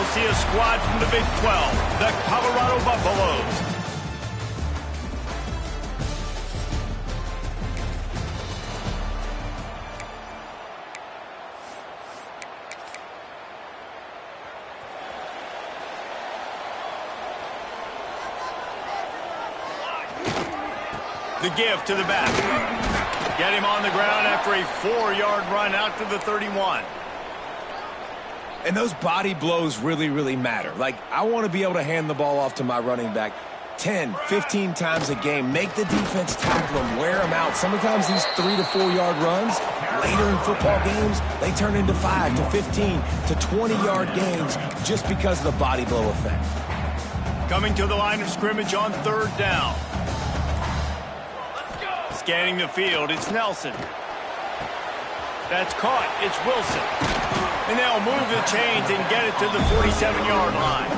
we'll see a squad from the Big 12, the Colorado Buffaloes. The give to the back. Get him on the ground after a 4-yard run out to the 31. And those body blows really, really matter. Like, I want to be able to hand the ball off to my running back 10, 15 times a game. Make the defense tackle him, wear him out. Sometimes these 3 to 4 yard runs, later in football games, they turn into 5 to 15 to 20-yard gains just because of the body blow effect. Coming to the line of scrimmage on 3rd down. Scanning the field, it's Nelson. That's caught, it's Wilson. And they'll move the chains and get it to the 47-yard line.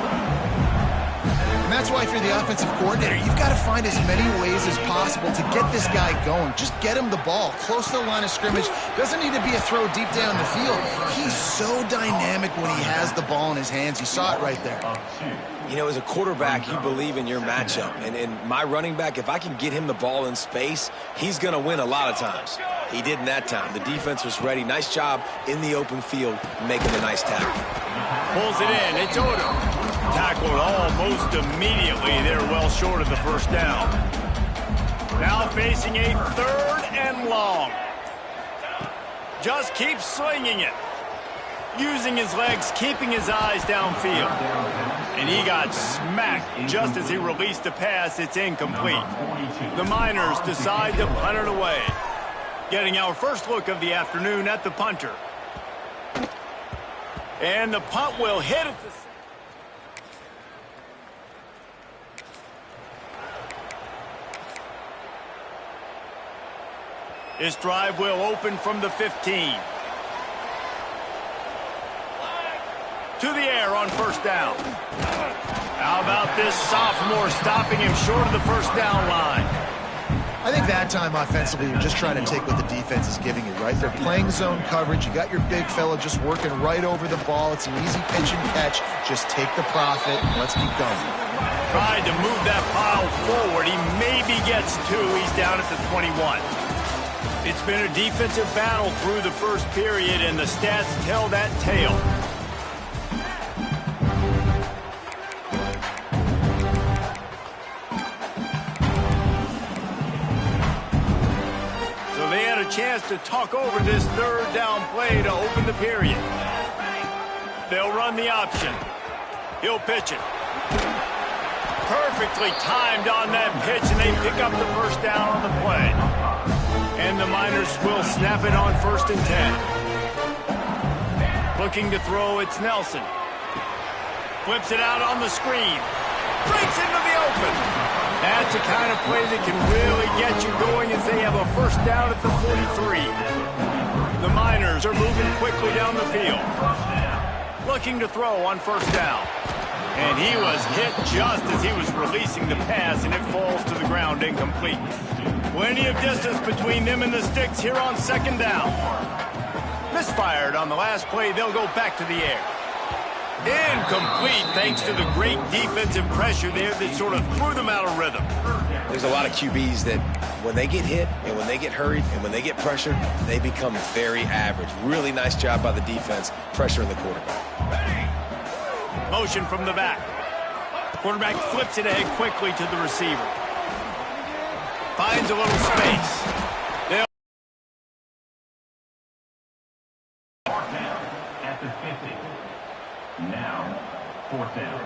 And that's why if you're the offensive coordinator, you've got to find as many ways as possible to get this guy going. Just get him the ball close to the line of scrimmage. Doesn't need to be a throw deep down the field. He's so dynamic when he has the ball in his hands. You saw it right there. You know, as a quarterback, you believe in your matchup. And in my running back, if I can get him the ball in space, he's going to win a lot of times. He didn't that time. The defense was ready. Nice job in the open field making a nice tackle. Pulls it in. It's Odom. Tackled almost immediately. They're well short of the 1st down. Now facing a 3rd and long. Just keeps slinging it. Using his legs, keeping his eyes downfield. And he got smacked just as he released the pass. It's incomplete. The Miners decide to punt it away. Getting our first look of the afternoon at the punter. And the punt will hit at the... This drive will open from the 15. To the air on 1st down. How about this sophomore stopping him short of the 1st down line? I think that time offensively, you're just trying to take what the defense is giving you, right? They're playing zone coverage. You got your big fella just working right over the ball. It's an easy pitch and catch. Just take the profit and let's keep going. Tried to move that pile forward. He maybe gets 2. He's down at the 21. It's been a defensive battle through the 1st period, and the stats tell that tale. Chance to talk over this 3rd down play to open the period. They'll run the option. He'll pitch it. Perfectly timed on that pitch, and they pick up the 1st down on the play. And the Miners will snap it on 1st and 10. Looking to throw, it's Nelson. Flips it out on the screen. Breaks into the open. That's the kind of play that can really get you going as they have a 1st down at the 43. The Miners are moving quickly down the field. Looking to throw on 1st down. And he was hit just as he was releasing the pass, and it falls to the ground incomplete. Plenty of distance between them and the sticks here on 2nd down. Misfired on the last play. They'll go back to the air. Incomplete thanks to the great defensive pressure there that sort of threw them out of rhythm. There's a lot of QBs that when they get hit and when they get hurried and when they get pressured, they become very average. Really nice job by the defense pressuring the quarterback. Motion from the back. Quarterback flips it ahead quickly to the receiver. Finds a little space. At the 50. Now, 4th down.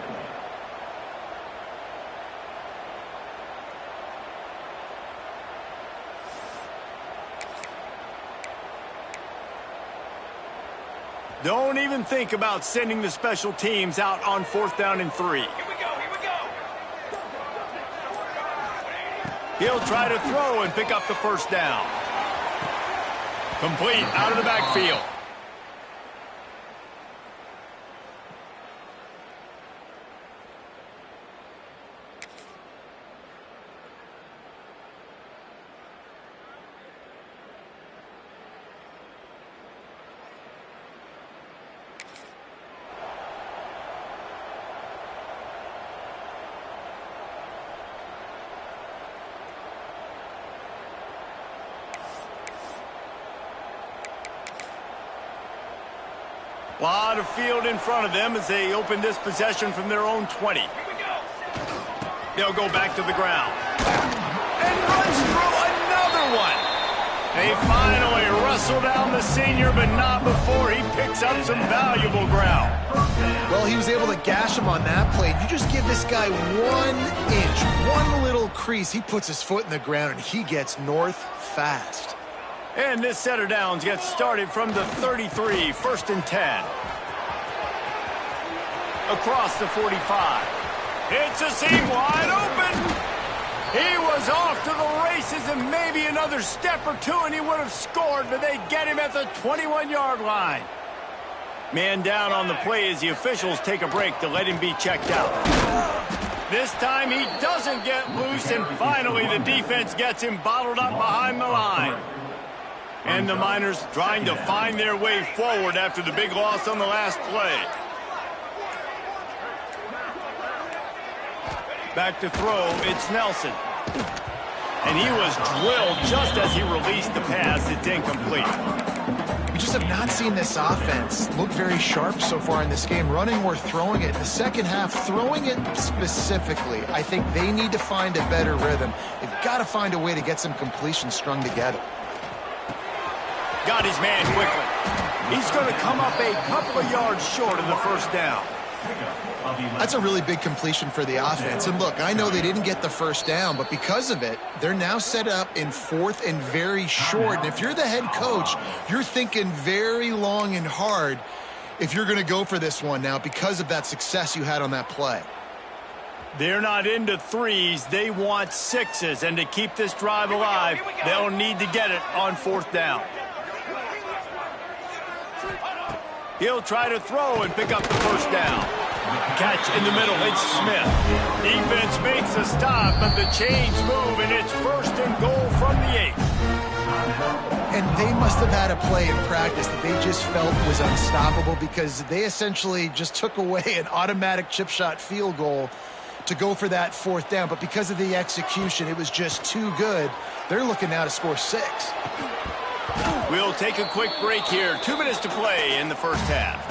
Don't even think about sending the special teams out on 4th down and 3. Here we go. He'll try to throw and pick up the 1st down. Complete out of the backfield. A lot of field in front of them as they open this possession from their own 20. They'll go back to the ground. And runs through another one. They finally wrestle down the senior, but not before he picks up some valuable ground. Well, he was able to gash him on that play. You just give this guy 1 inch, one little crease. He puts his foot in the ground, and he gets north fast. And this set of downs gets started from the 33, 1st and 10. Across the 45. It's a seam wide open. He was off to the races and maybe another step or two and he would have scored, but they get him at the 21-yard line. Man down on the play as the officials take a break to let him be checked out. This time he doesn't get loose, and finally the defense gets him bottled up behind the line. And the Miners trying to find their way forward after the big loss on the last play. Back to throw, it's Nelson. And he was drilled just as he released the pass. It's incomplete. We just have not seen this offense look very sharp so far in this game, running or throwing it. In the second half, throwing it specifically, I think they need to find a better rhythm. They've got to find a way to get some completions strung together. Got his man quickly. He's going to come up a couple of yards short of the first down. That's a really big completion for the offense. And look, I know they didn't get the first down, but because of it, they're now set up in 4th and very short. And if you're the head coach, you're thinking very long and hard if you're going to go for this one now because of that success you had on that play. They're not into 3s. They want 6s. And to keep this drive alive, they'll need to get it on 4th down. He'll try to throw and pick up the first down. Catch in the middle, it's Smith. Defense makes a stop, but the chains move, and it's 1st and goal from the 8. And they must have had a play in practice that they just felt was unstoppable because they essentially just took away an automatic chip shot field goal to go for that 4th down. But because of the execution, it was just too good. They're looking now to score 6. We'll take a quick break here. 2 minutes to play in the first half.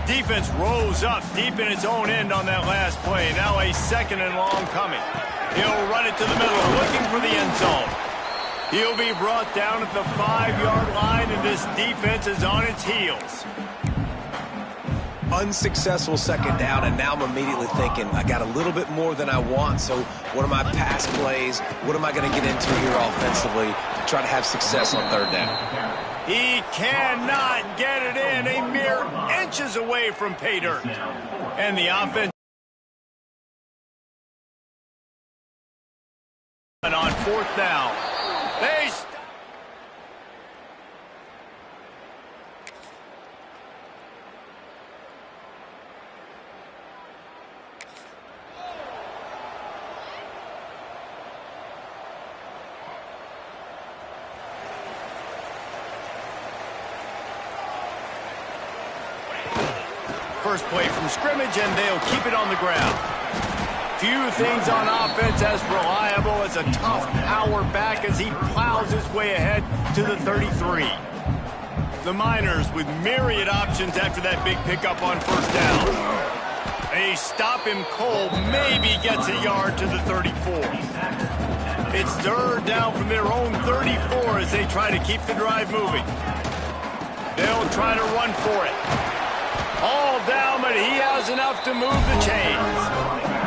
Defense rose up deep in its own end on that last play. Now a 2nd and long coming. He'll run it to the middle, looking for the end zone. He'll be brought down at the 5-yard line, and this defense is on its heels. Unsuccessful 2nd down, and now I'm immediately thinking, I got a little bit more than I want, so what are my pass plays? What am I going to get into here offensively to try to have success on 3rd down? He cannot get it in, a mere inches away from pay dirt. And the offense on 4th down. They first play from scrimmage, and they'll keep it on the ground. Few things on offense as reliable as a tough power back as he plows his way ahead to the 33. The Miners with myriad options after that big pickup on 1st down. They stop him cold, maybe gets a yard to the 34. It's 3rd down from their own 34 as they try to keep the drive moving. They'll try to run for it. All down, but he has enough to move the chains.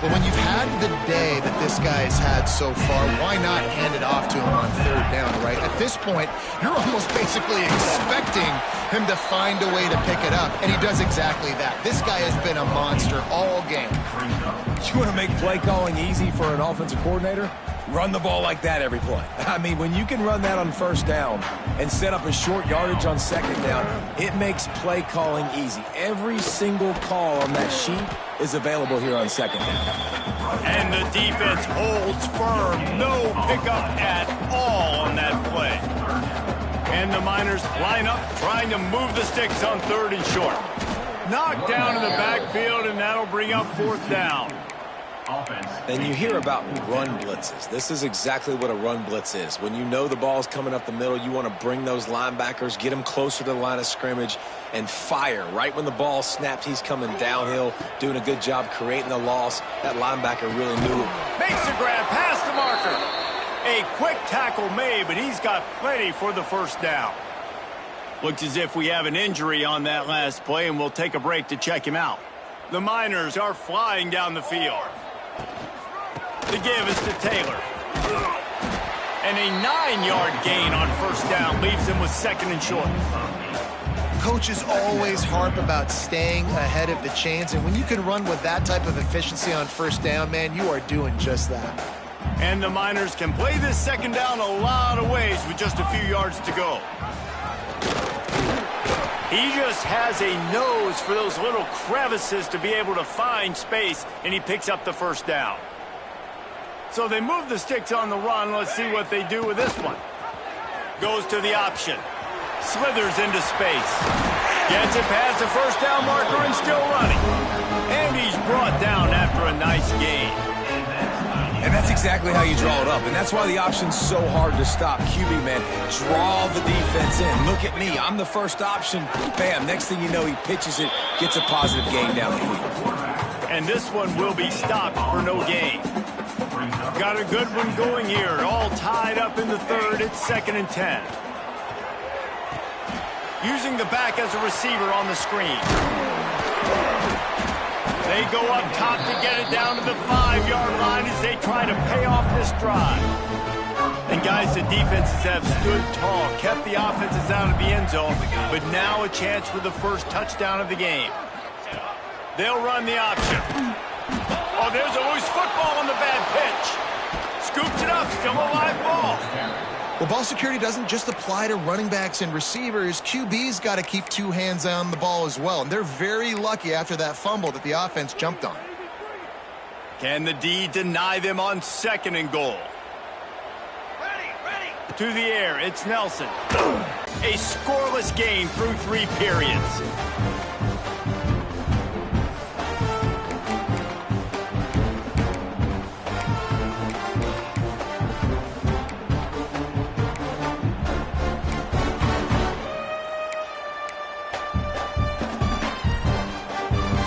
Well, when you've had the day that this guy has had so far, why not hand it off to him on 3rd down, right? At this point, you're almost basically expecting him to find a way to pick it up, and he does exactly that. This guy has been a monster all game. You want to make play calling easy for an offensive coordinator? Run the ball like that every play. I mean, when you can run that on 1st down and set up a short yardage on 2nd down, it makes play calling easy. Every single call on that sheet is available here on 2nd down. And the defense holds firm. No pickup at all on that play. And the Miners line up trying to move the sticks on 3rd and short. Knocked down in the backfield, and that'll bring up 4th down. Offense. And you hear about run blitzes. This is exactly what a run blitz is. When you know the ball's coming up the middle, you want to bring those linebackers, get them closer to the line of scrimmage, and fire. Right when the ball snaps, he's coming downhill, doing a good job creating the loss. That linebacker really knew it. Makes the grab past the marker. A quick tackle made, but he's got plenty for the first down. Looks as if we have an injury on that last play, and we'll take a break to check him out. The Miners are flying down the field. The give is to Taylor. And a 9-yard gain on first down leaves him with second and short. Coaches always harp about staying ahead of the chains, and when you can run with that type of efficiency on first down, man, you are doing just that. And the Miners can play this second down a lot of ways with just a few yards to go. He just has a nose for those little crevices to be able to find space, and he picks up the first down. So they move the sticks on the run. Let's see what they do with this one. Goes to the option. Slithers into space. Gets it past the first down marker and still running. And he's brought down after a nice gain. And that's exactly how you draw it up. And that's why the option's so hard to stop. QB, man, draw the defense in. Look at me. I'm the first option. Bam. Next thing you know, he pitches it, gets a positive gain down the field. And this one will be stopped for no gain. Got a good one going here. All tied up in the third. It's 2nd and 10. Using the back as a receiver on the screen. They go up top to get it down to the 5-yard line as they try to pay off this drive. And guys, the defenses have stood tall, kept the offenses out of the end zone, but now a chance for the first touchdown of the game. They'll run the option. Oh, there's a loose football on the bad pitch. Scoops it up, still a live ball. Well, ball security doesn't just apply to running backs and receivers. QB's got to keep two hands on the ball as well. And they're very lucky after that fumble that the offense jumped on. Can the D deny them on 2nd and goal? Ready. To the air, it's Nelson. A scoreless game through 3 periods.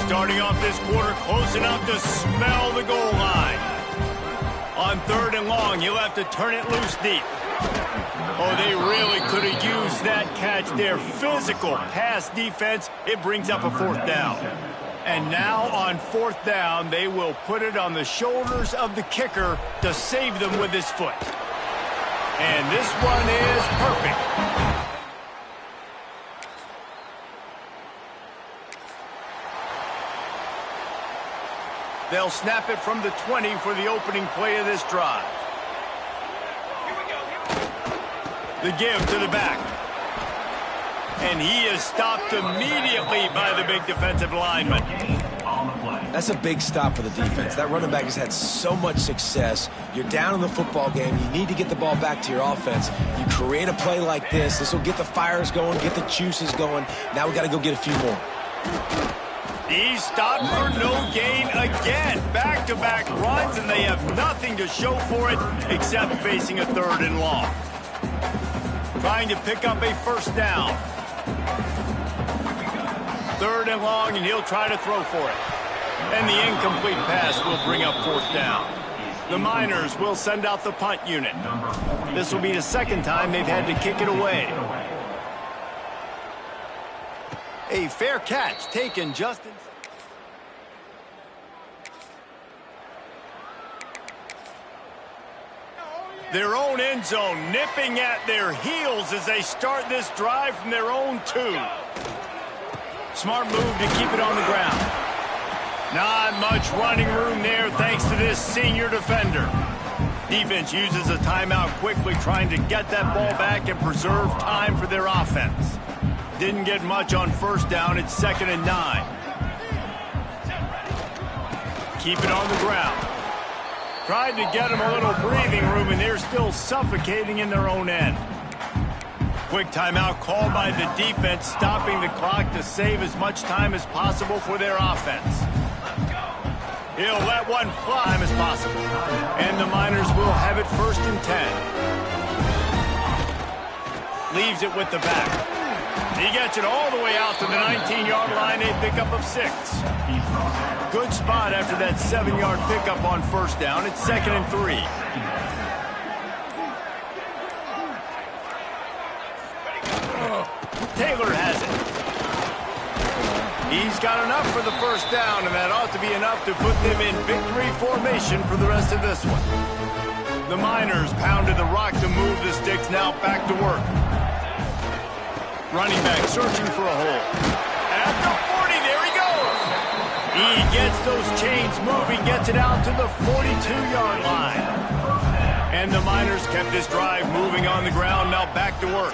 Starting off this quarter close enough to smell the goal line. On 3rd and long, you'll have to turn it loose deep. Oh, they really could have used that catch there. Physical pass defense. It brings up a 4th down. And now on 4th down, they will put it on the shoulders of the kicker to save them with his foot. And this one is perfect. They'll snap it from the 20 for the opening play of this drive. The give to the back. And he is stopped immediately by the big defensive lineman. That's a big stop for the defense. That running back has had so much success. You're down in the football game. You need to get the ball back to your offense. You create a play like this. This will get the fires going, get the juices going. Now we got to go get a few more. He's stopped for no gain again. Back-to-back runs, and they have nothing to show for it except facing a 3rd and long. Trying to pick up a first down. 3rd and long, and he'll try to throw for it. And the incomplete pass will bring up 4th down. The Miners will send out the punt unit. This will be the 2nd time they've had to kick it away. A fair catch taken just in. Their own end zone nipping at their heels as they start this drive from their own 2. Smart move to keep it on the ground. Not much running room there thanks to this senior defender. Defense uses a timeout quickly, trying to get that ball back and preserve time for their offense. Didn't get much on first down. It's 2nd and 9. Keep it on the ground. Tried to get them a little breathing room, and they're still suffocating in their own end. Quick timeout called by the defense, stopping the clock to save as much time as possible for their offense. He'll let one fly as possible. And the Miners will have it 1st and 10. Leaves it with the back. He gets it all the way out to the 19-yard line, a pickup of 6. Good spot after that 7-yard pickup on 1st down. It's 2nd and 3. Taylor has it. He's got enough for the 1st down, and that ought to be enough to put them in victory formation for the rest of this one. The Miners pounded the rock to move the sticks, now back to work. Running back searching for a hole. At the 40, there he goes. He gets those chains moving, gets it out to the 42-yard line. And the Miners kept this drive moving on the ground, now back to work.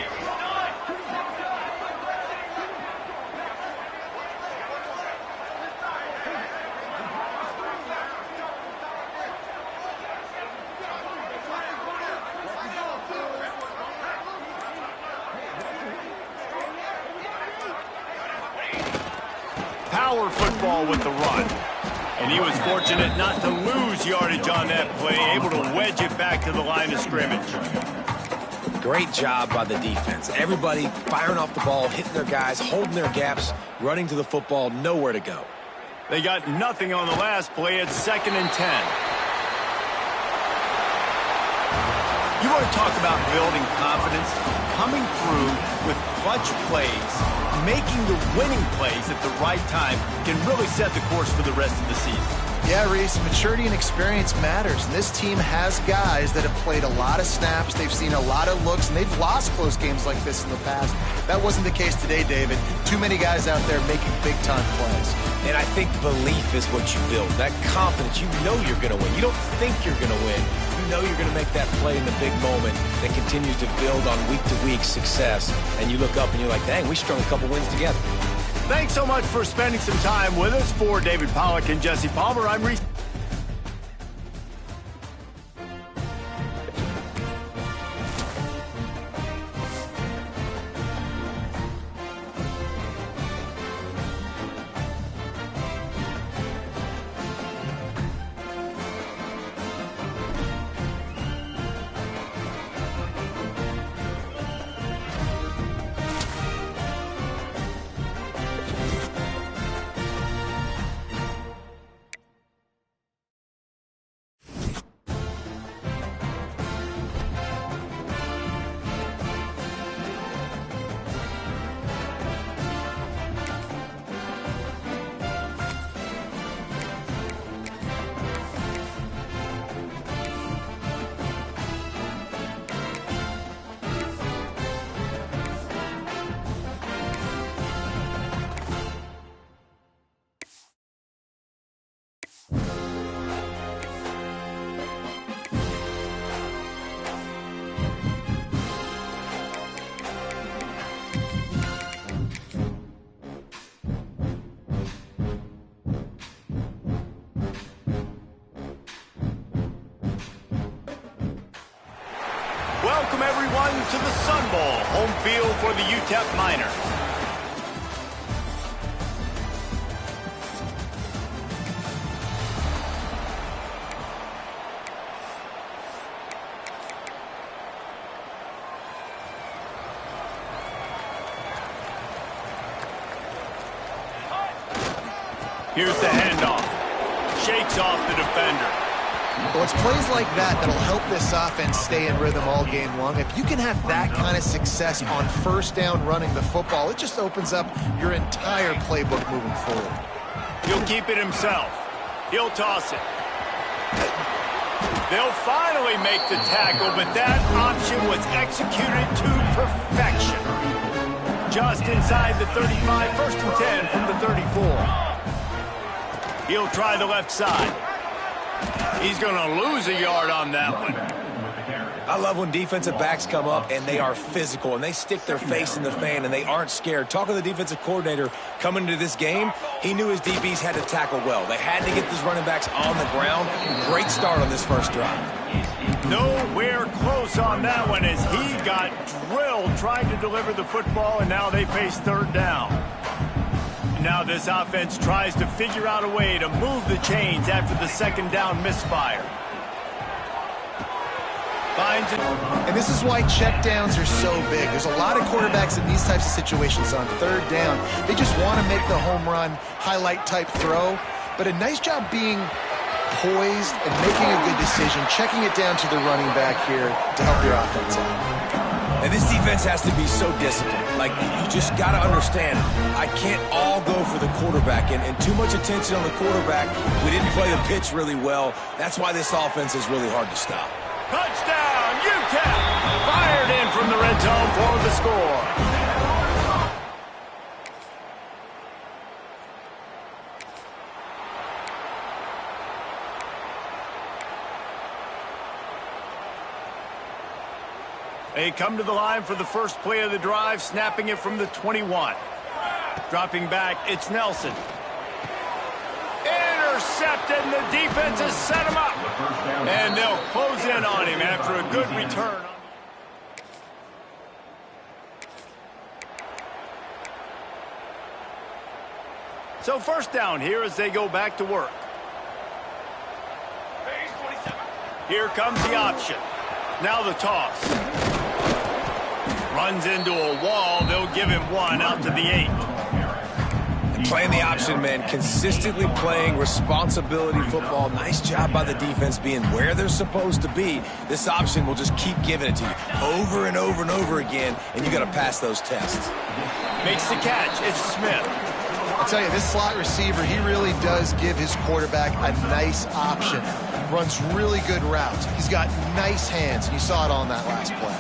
Power football with the run. And he was fortunate not to lose yardage on that play, able to wedge it back to the line of scrimmage. Great job by the defense. Everybody firing off the ball, hitting their guys, holding their gaps, running to the football, nowhere to go. They got nothing on the last play. It's 2nd and 10. You want to talk about building confidence? Coming through with clutch plays, making the winning plays at the right time can really set the course for the rest of the season. Yeah, Reese, maturity and experience matters. And this team has guys that have played a lot of snaps. They've seen a lot of looks, and they've lost close games like this in the past. That wasn't the case today, David. Too many guys out there making big-time plays. And I think belief is what you build. That confidence, you know you're going to win. You don't think you're going to win. You know you're going to make that play in the big moment that continues to build on week-to-week success. And you look up and you're like, dang, we strung a couple wins together. Thanks so much for spending some time with us. For David Pollack and Jesse Palmer, I'm Reese. Welcome, everyone, to the Sun Bowl, home field for the UTEP Miners. Here's the handoff. Shakes off the defender. Well, it's plays like that that'll help this offense stay in rhythm all game long. If you can have that kind of success on 1st down running the football, it just opens up your entire playbook moving forward. He'll keep it himself. He'll toss it. They'll finally make the tackle, but that option was executed to perfection. Just inside the 35, 1st and 10 from the 34. He'll try the left side. He's going to lose a yard on that one. I love when defensive backs come up and they are physical and they stick their face in the fan and they aren't scared. Talk to the defensive coordinator coming into this game. He knew his DBs had to tackle well. They had to get these running backs on the ground. Great start on this first drive. Nowhere close on that one as he got drilled trying to deliver the football, and now they face 3rd down. Now this offense tries to figure out a way to move the chains after the second down misfire. Finds it. And this is why checkdowns are so big. There's a lot of quarterbacks in these types of situations on third down. They just want to make the home run, highlight type throw. But a nice job being poised and making a good decision, checking it down to the running back here to help your offense out. And this defense has to be so disciplined. Like, you just got to understand, I can't all go for the quarterback. And too much attention on the quarterback. We didn't play the pitch really well. That's why this offense is really hard to stop. Touchdown, UTEP! Fired in from the red zone for the score. They come to the line for the first play of the drive, snapping it from the 21. Dropping back, it's Nelson. Intercepted, and the defense has set him up. And they'll close in on him after a good return. So first down here as they go back to work. Here comes the option. Now the toss. Runs into a wall. They'll give him one out to the 8. Playing the option, man, consistently playing responsibility football. Nice job by the defense being where they're supposed to be. This option will just keep giving it to you over and over and over again, and you got to pass those tests. Makes the catch. It's Smith. I'll tell you, this slot receiver, he really does give his quarterback a nice option. Runs really good routes. He's got nice hands, and you saw it on that last play.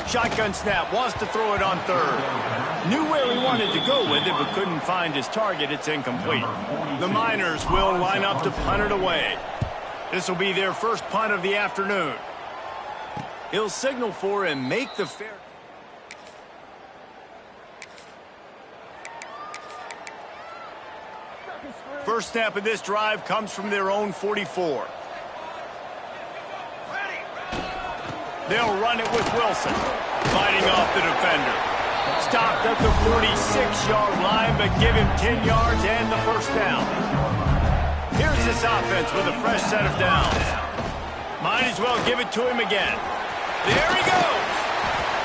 Shotgun snap, wants to throw it on third. Knew where he wanted to go with it, but couldn't find his target. It's incomplete. The Miners will line up to punt it away. This will be their first punt of the afternoon. He'll signal for and make the fair. First snap of this drive comes from their own 44. They'll run it with Wilson, fighting off the defender. Stopped at the 46-yard line, but give him 10 yards and the first down. Here's this offense with a fresh set of downs. Might as well give it to him again. There he goes.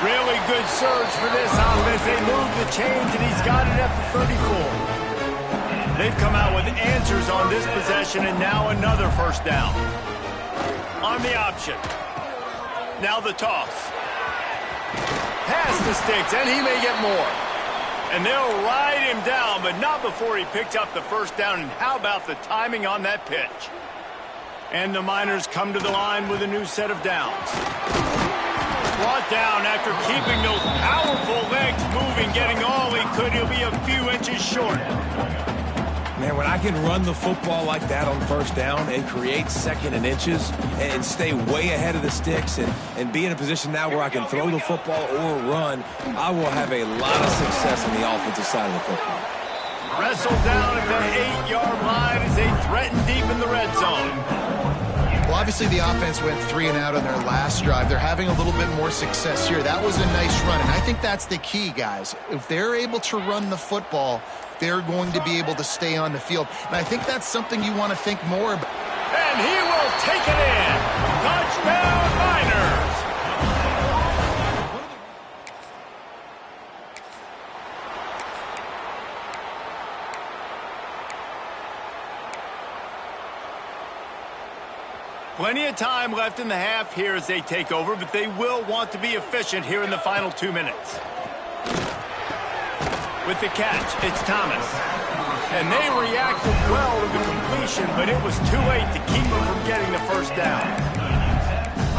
Really good surge for this offense. They move the chains, and he's got it at the 34. They've come out with answers on this possession, and now another first down. On the option. Now the toss. Pass the sticks, and he may get more. And they'll ride him down, but not before he picks up the first down. And how about the timing on that pitch? And the Miners come to the line with a new set of downs. Brought down after keeping those powerful legs moving, getting all he could. He'll be a few inches short. Man, when I can run the football like that on first down and create second and inches and stay way ahead of the sticks and be in a position now where I can throw the football or run, I will have a lot of success on the offensive side of the football. Wrestled down at the 8-yard line as they threaten deep in the red zone. Well, obviously the offense went 3 and out on their last drive. They're having a little bit more success here. That was a nice run, and I think that's the key, guys. If they're able to run the football, they're going to be able to stay on the field. And I think that's something you want to think more about. And he will take it in. Touchdown, Miners. Plenty of time left in the half here as they take over, but they will want to be efficient here in the final 2 minutes. With the catch, it's Thomas. And they reacted well to the completion, but it was too late to keep them from getting the first down.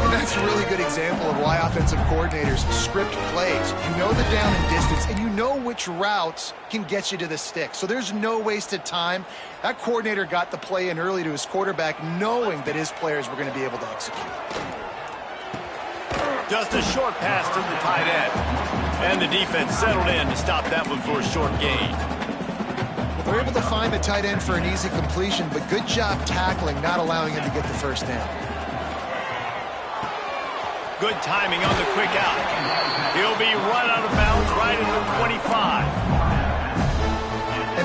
And that's a really good example of why offensive coordinators script plays. You know the down and distance, and you know which routes can get you to the stick. So there's no wasted time. That coordinator got the play in early to his quarterback, knowing that his players were going to be able to execute. Just a short pass to the tight end. And the defense settled in to stop that one for a short gain. They're able to find the tight end for an easy completion, but good job tackling, not allowing him to get the first down. Good timing on the quick out. He'll be run out of bounds right at the 25.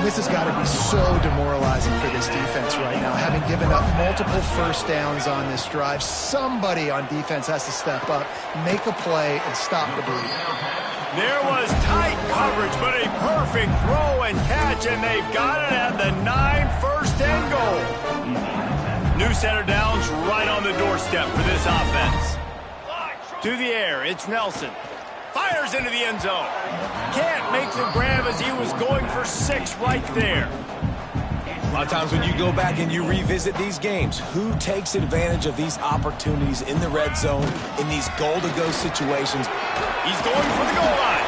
And this has got to be so demoralizing for this defense right now, having given up multiple first downs on this drive. Somebody on defense has to step up, make a play, and stop the bleeding. There was tight coverage, but a perfect throw and catch, and they've got it at the 9, first and goal. New center downs right on the doorstep for this offense. To the air, it's Nelson. Fires into the end zone. Can't make the grab as he was going for 6 right there. A lot of times when you go back and you revisit these games, who takes advantage of these opportunities in the red zone, in these goal-to-go situations? He's going for the goal line.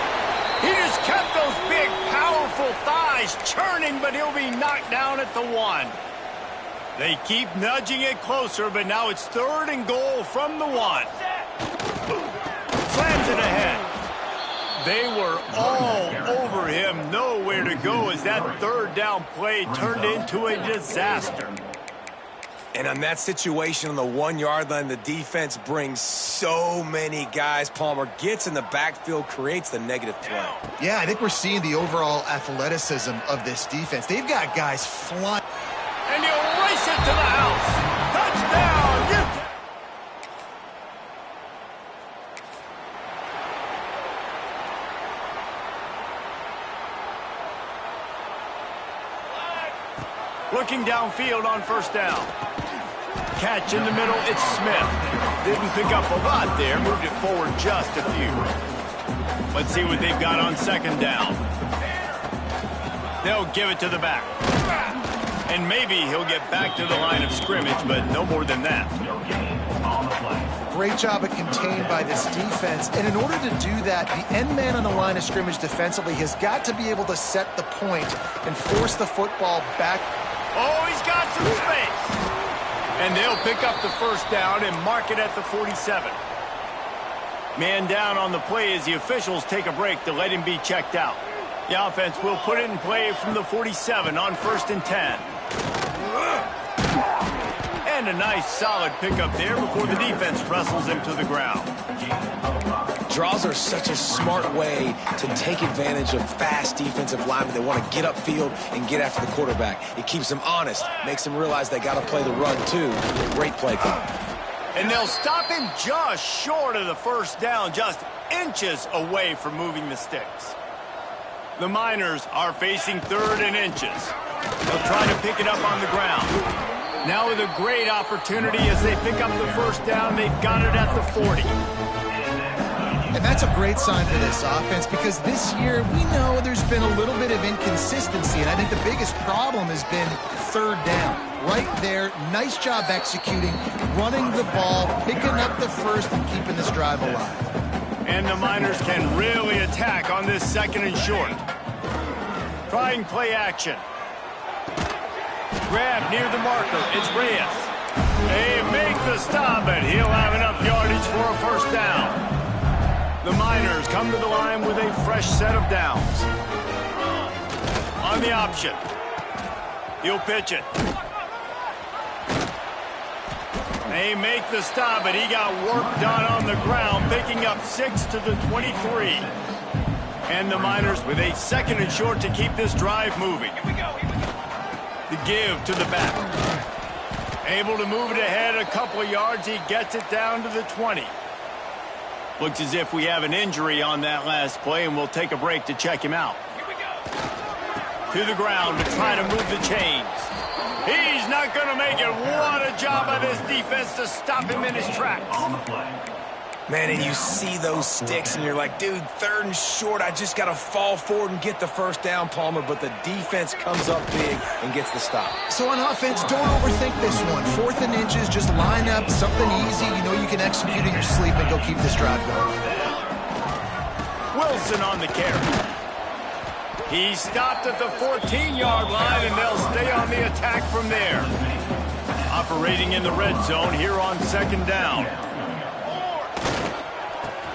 He just kept those big, powerful thighs churning, but he'll be knocked down at the 1. They keep nudging it closer, but now it's 3rd and goal from the 1. Slams it ahead. They were all over him, nowhere to go as that 3rd down play turned into a disaster. And on that situation on the 1-yard line, the defense brings so many guys. Palmer gets in the backfield, creates the negative play. Yeah, I think we're seeing the overall athleticism of this defense. They've got guys flying. And he'll race it to the house. Touchdown, UTEP. Looking downfield on 1st down. Catch in the middle, it's Smith. Didn't pick up a lot there, moved it forward just a few. Let's see what they've got on 2nd down. They'll give it to the back. And maybe he'll get back to the line of scrimmage, but no more than that. Great job of contained by this defense. And in order to do that, the end man on the line of scrimmage defensively has got to be able to set the point and force the football back. Oh, he's got some space. And they'll pick up the 1st down and mark it at the 47. Man down on the play as the officials take a break to let him be checked out. The offense will put it in play from the 47 on 1st and 10. And a nice solid pickup there before the defense wrestles him to the ground. Draws are such a smart way to take advantage of fast defensive linemen. They want to get upfield and get after the quarterback. It keeps them honest, makes them realize they got to play the run too. Great play call. And they'll stop him just short of the 1st down, just inches away from moving the sticks. The Miners are facing 3rd and inches. They'll try to pick it up on the ground. Now with a great opportunity as they pick up the 1st down, they've got it at the 40. And that's a great sign for this offense because this year we know there's been a little bit of inconsistency, and I think the biggest problem has been 3rd down. Right there, nice job executing, running the ball, picking up the 1st, and keeping this drive alive. And the Miners can really attack on this 2nd and short. Trying play action. Grab near the marker, it's Reyes. They make the stop, but he'll have enough yardage for a 1st down. The Miners come to the line with a fresh set of downs. On the option. He'll pitch it. They make the stop, but he got work done on the ground, picking up 6 to the 23. And the Miners with a 2nd and short to keep this drive moving. The give to the back. Able to move it ahead a couple of yards. He gets it down to the 20. Looks as if we have an injury on that last play, and we'll take a break to check him out. To the ground to try to move the chains. He's not going to make it. What a job by this defense to stop him in his tracks. Man, and you see those sticks, and you're like, dude, 3rd and short, I just got to fall forward and get the 1st down, Palmer, but the defense comes up big and gets the stop. So on offense, don't overthink this one. 4th and inches, just line up something easy. You know you can execute in your sleep and go keep this drive going. Wilson on the carry. He stopped at the 14-yard line, and they'll stay on the attack from there. Operating in the red zone here on 2nd down.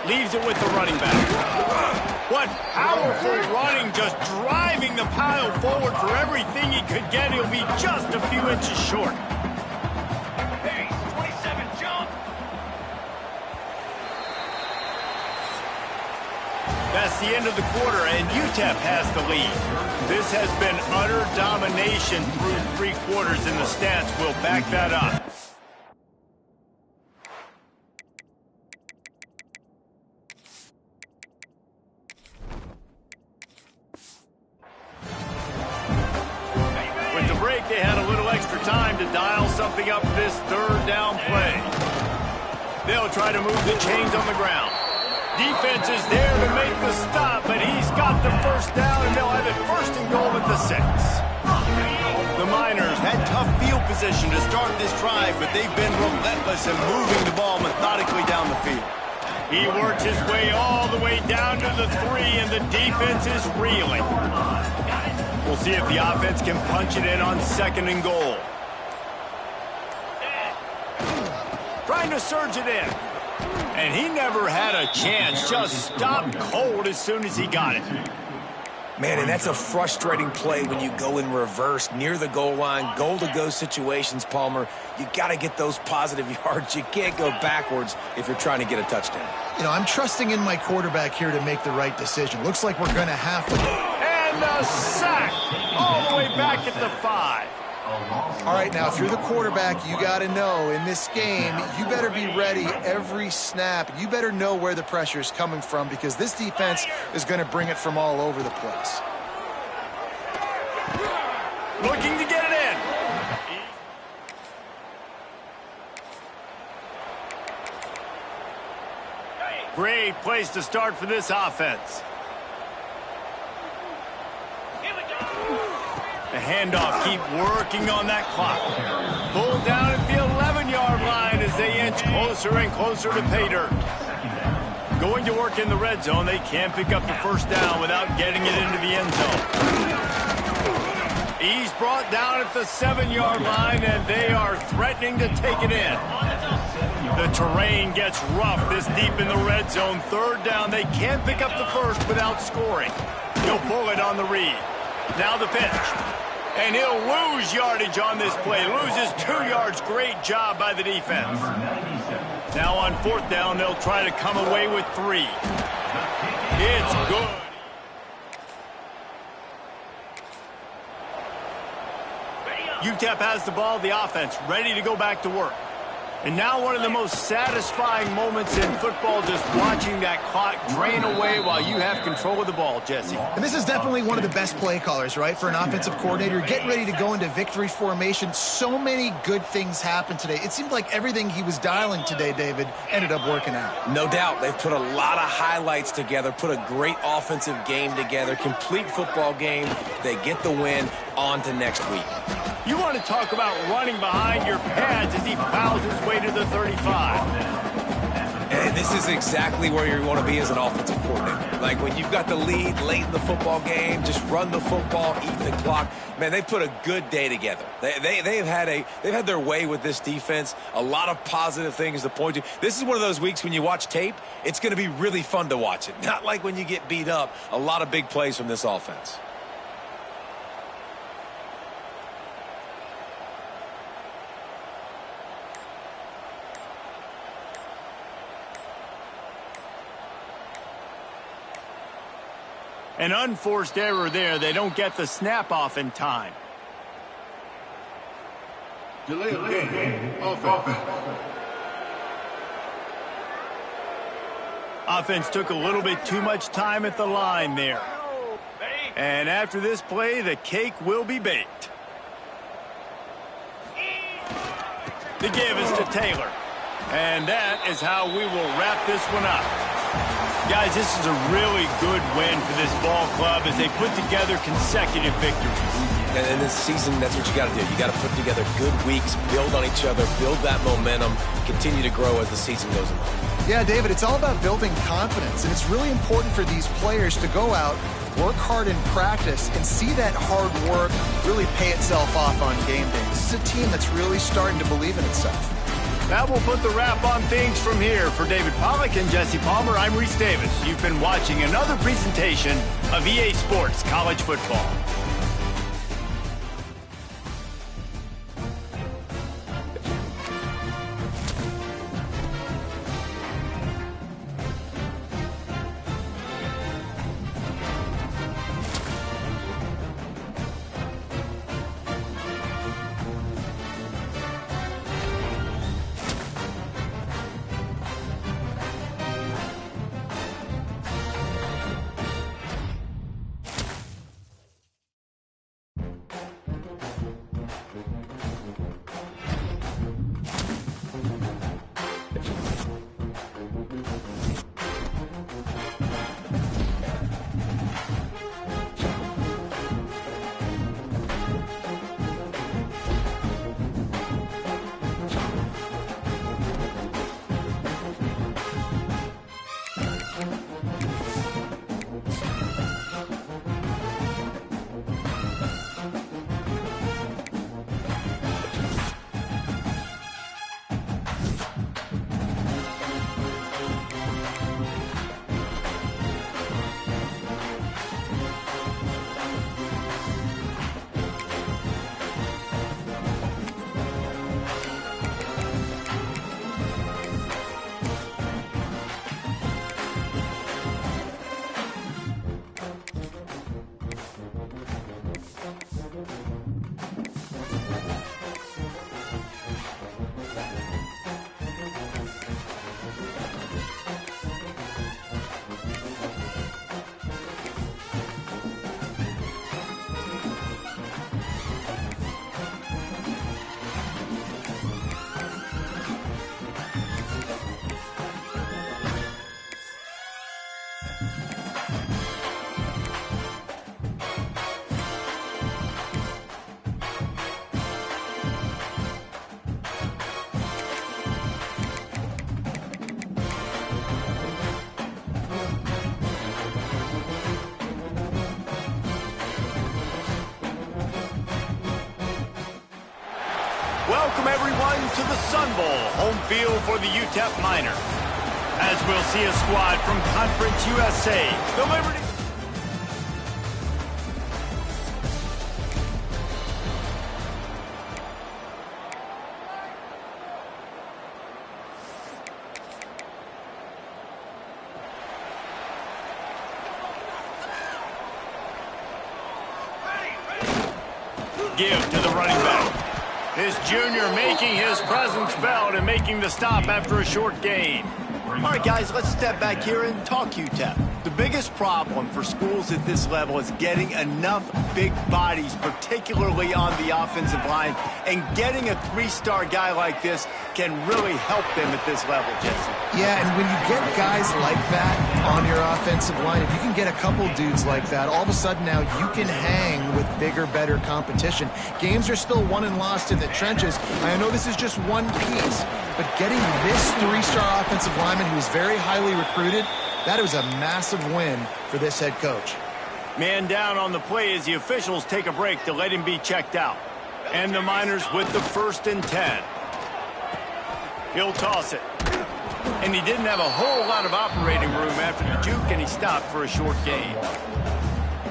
Leaves it with the running back. What powerful running, just driving the pile forward for everything he could get. He'll be just a few inches short. Hey, 27, jump. Best the end of the quarter, and UTEP has the lead. This has been utter domination through 3 quarters, and the stats will back that up. With the break, they had a little extra time to dial something up for this 3rd down play. They'll try to move the chains on the ground. Defense is there to make the stop, but he's got the 1st down, and they'll have it 1st and goal at the 6. The Miners Had tough field position to start this drive, but they've been relentless in moving the ball methodically down the field. He works his way all the way down to the 3, and the defense is reeling. We'll see if the offense can punch it in on 2nd and goal. Trying to surge it in. And he never had a chance. Just stopped cold as soon as he got it. Man, and that's a frustrating play when you go in reverse near the goal line, goal-to-go situations, Palmer. You got to get those positive yards. You can't go backwards if you're trying to get a touchdown. You know, I'm trusting in my quarterback here to make the right decision. Looks like we're going to have to. And the sack all the way back at the 5. All right, now, if you're the quarterback, you got to know in this game, you better be ready every snap. You better know where the pressure is coming from because this defense is going to bring it from all over the place. Looking to get it in. Great place to start for this offense. The handoff, keep working on that clock. Pulled down at the 11-yard line as they inch closer and closer to pay dirt. Going to work in the red zone, they can't pick up the 1st down without getting it into the end zone. He's brought down at the 7-yard line, and they are threatening to take it in. The terrain gets rough this deep in the red zone. 3rd down, they can't pick up the 1st without scoring. He'll pull it on the read. Now the pitch. And he'll lose yardage on this play. Loses 2 yards. Great job by the defense. Now on 4th down, they'll try to come away with 3. It's good. UTEP has the ball, the offense, ready to go back to work. And now one of the most satisfying moments in football, just watching that clock drain away while you have control of the ball, Jesse. And this is definitely one of the best play callers, right, for an offensive coordinator. Getting ready to go into victory formation. So many good things happened today. It seemed like everything he was dialing today, David, ended up working out. No doubt. They've put a lot of highlights together, put a great offensive game together, complete football game. They get the win. On to next week. You want to talk about running behind your pads as he plows his way to the 35. And this is exactly where you want to be as an offensive coordinator. Like when you've got the lead late in the football game, just run the football, eat the clock. Man, they put a good day together. They've had their way with this defense. A lot of positive things to point to. This is one of those weeks when you watch tape, it's going to be really fun to watch it. Not like when you get beat up. A lot of big plays from this offense. An unforced error there. They don't get the snap off in time. Delay of game. Offense. Offense took a little bit too much time at the line there. And after this play, the cake will be baked. The give is to Taylor. And that is how we will wrap this one up. Guys, this is a really good win for this ball club as they put together consecutive victories. And in this season, that's what you got to do. You got to put together good weeks, build on each other, build that momentum, continue to grow as the season goes on. Yeah, David, it's all about building confidence, and it's really important for these players to go out, work hard in practice, and see that hard work really pay itself off on game day. This is a team that's really starting to believe in itself. That will put the wrap on things from here. For David Pollack and Jesse Palmer, I'm Reese Davis. You've been watching another presentation of EA Sports College Football. welcome everyone to the Sun Bowl, home field for the UTEP Miners. As we'll see a squad from Conference USA, the Liberty... Give to the running back. This junior making his presence felt and making the stop after a short gain. All right, guys, let's step back here and talk UTEP. The biggest problem for schools at this level is getting enough big bodies, particularly on the offensive line, and getting a three-star guy like this can really help them at this level, Jesse. Yeah, and when you get guys like that on your offensive line, if you can get a couple dudes like that, all of a sudden now you can hang with bigger, better competition. Games are still won and lost in the trenches. I know this is just one piece, but getting this three-star offensive lineman who is very highly recruited, that was a massive win for this head coach. Man down on the play as the officials take a break to let him be checked out. And the Miners with the 1st and 10. He'll toss it. And he didn't have a whole lot of operating room after the juke, and he stopped for a short gain.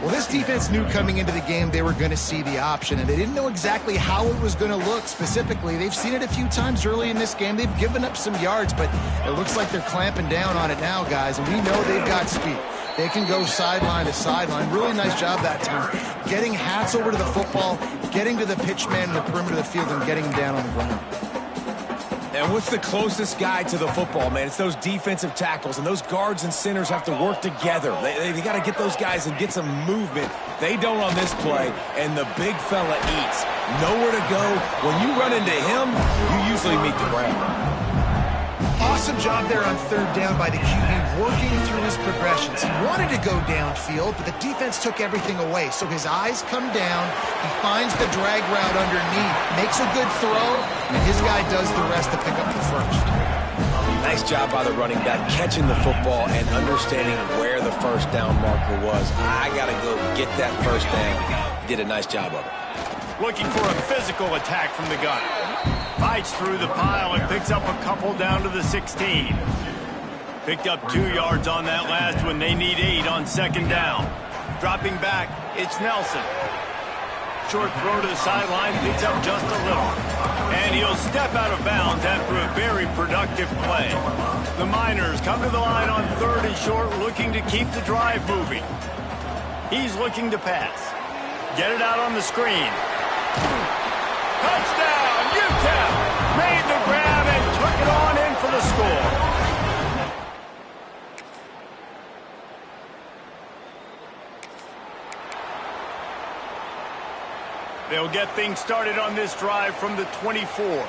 Well, this defense knew coming into the game they were going to see the option, and they didn't know exactly how it was going to look specifically. They've seen it a few times early in this game. They've given up some yards, but it looks like they're clamping down on it now, guys, and we know they've got speed. They can go sideline to sideline. Really nice job that time. Getting hats over to the football, getting to the pitch man in the perimeter of the field, and getting him down on the ground. And what's the closest guy to the football, man? It's those defensive tackles, and those guards and centers have to work together. They got to get those guys and get some movement. They don't on this play, and the big fella eats. Nowhere to go. When you run into him, you usually meet the ground. Awesome job there on 3rd down by the QB, working through his progressions. He wanted to go downfield, but the defense took everything away. So his eyes come down, he finds the drag route underneath, makes a good throw, and his guy does the rest to pick up the 1st. Nice job by the running back, catching the football and understanding where the 1st down marker was. I got to go get that 1st down. He did a nice job of it. Looking for a physical attack from the gun. Fights through the pile and picks up a couple down to the 16. Picked up 2 yards on that last one. They need 8 on 2nd down. Dropping back, it's Nelson. Short throw to the sideline, picks up just a little. And he'll step out of bounds after a very productive play. The Miners come to the line on 3rd and short, looking to keep the drive moving. He's looking to pass. Get it out on the screen. Touchdown, UTEP! Made the grab and took it on in for the score. They'll get things started on this drive from the 24.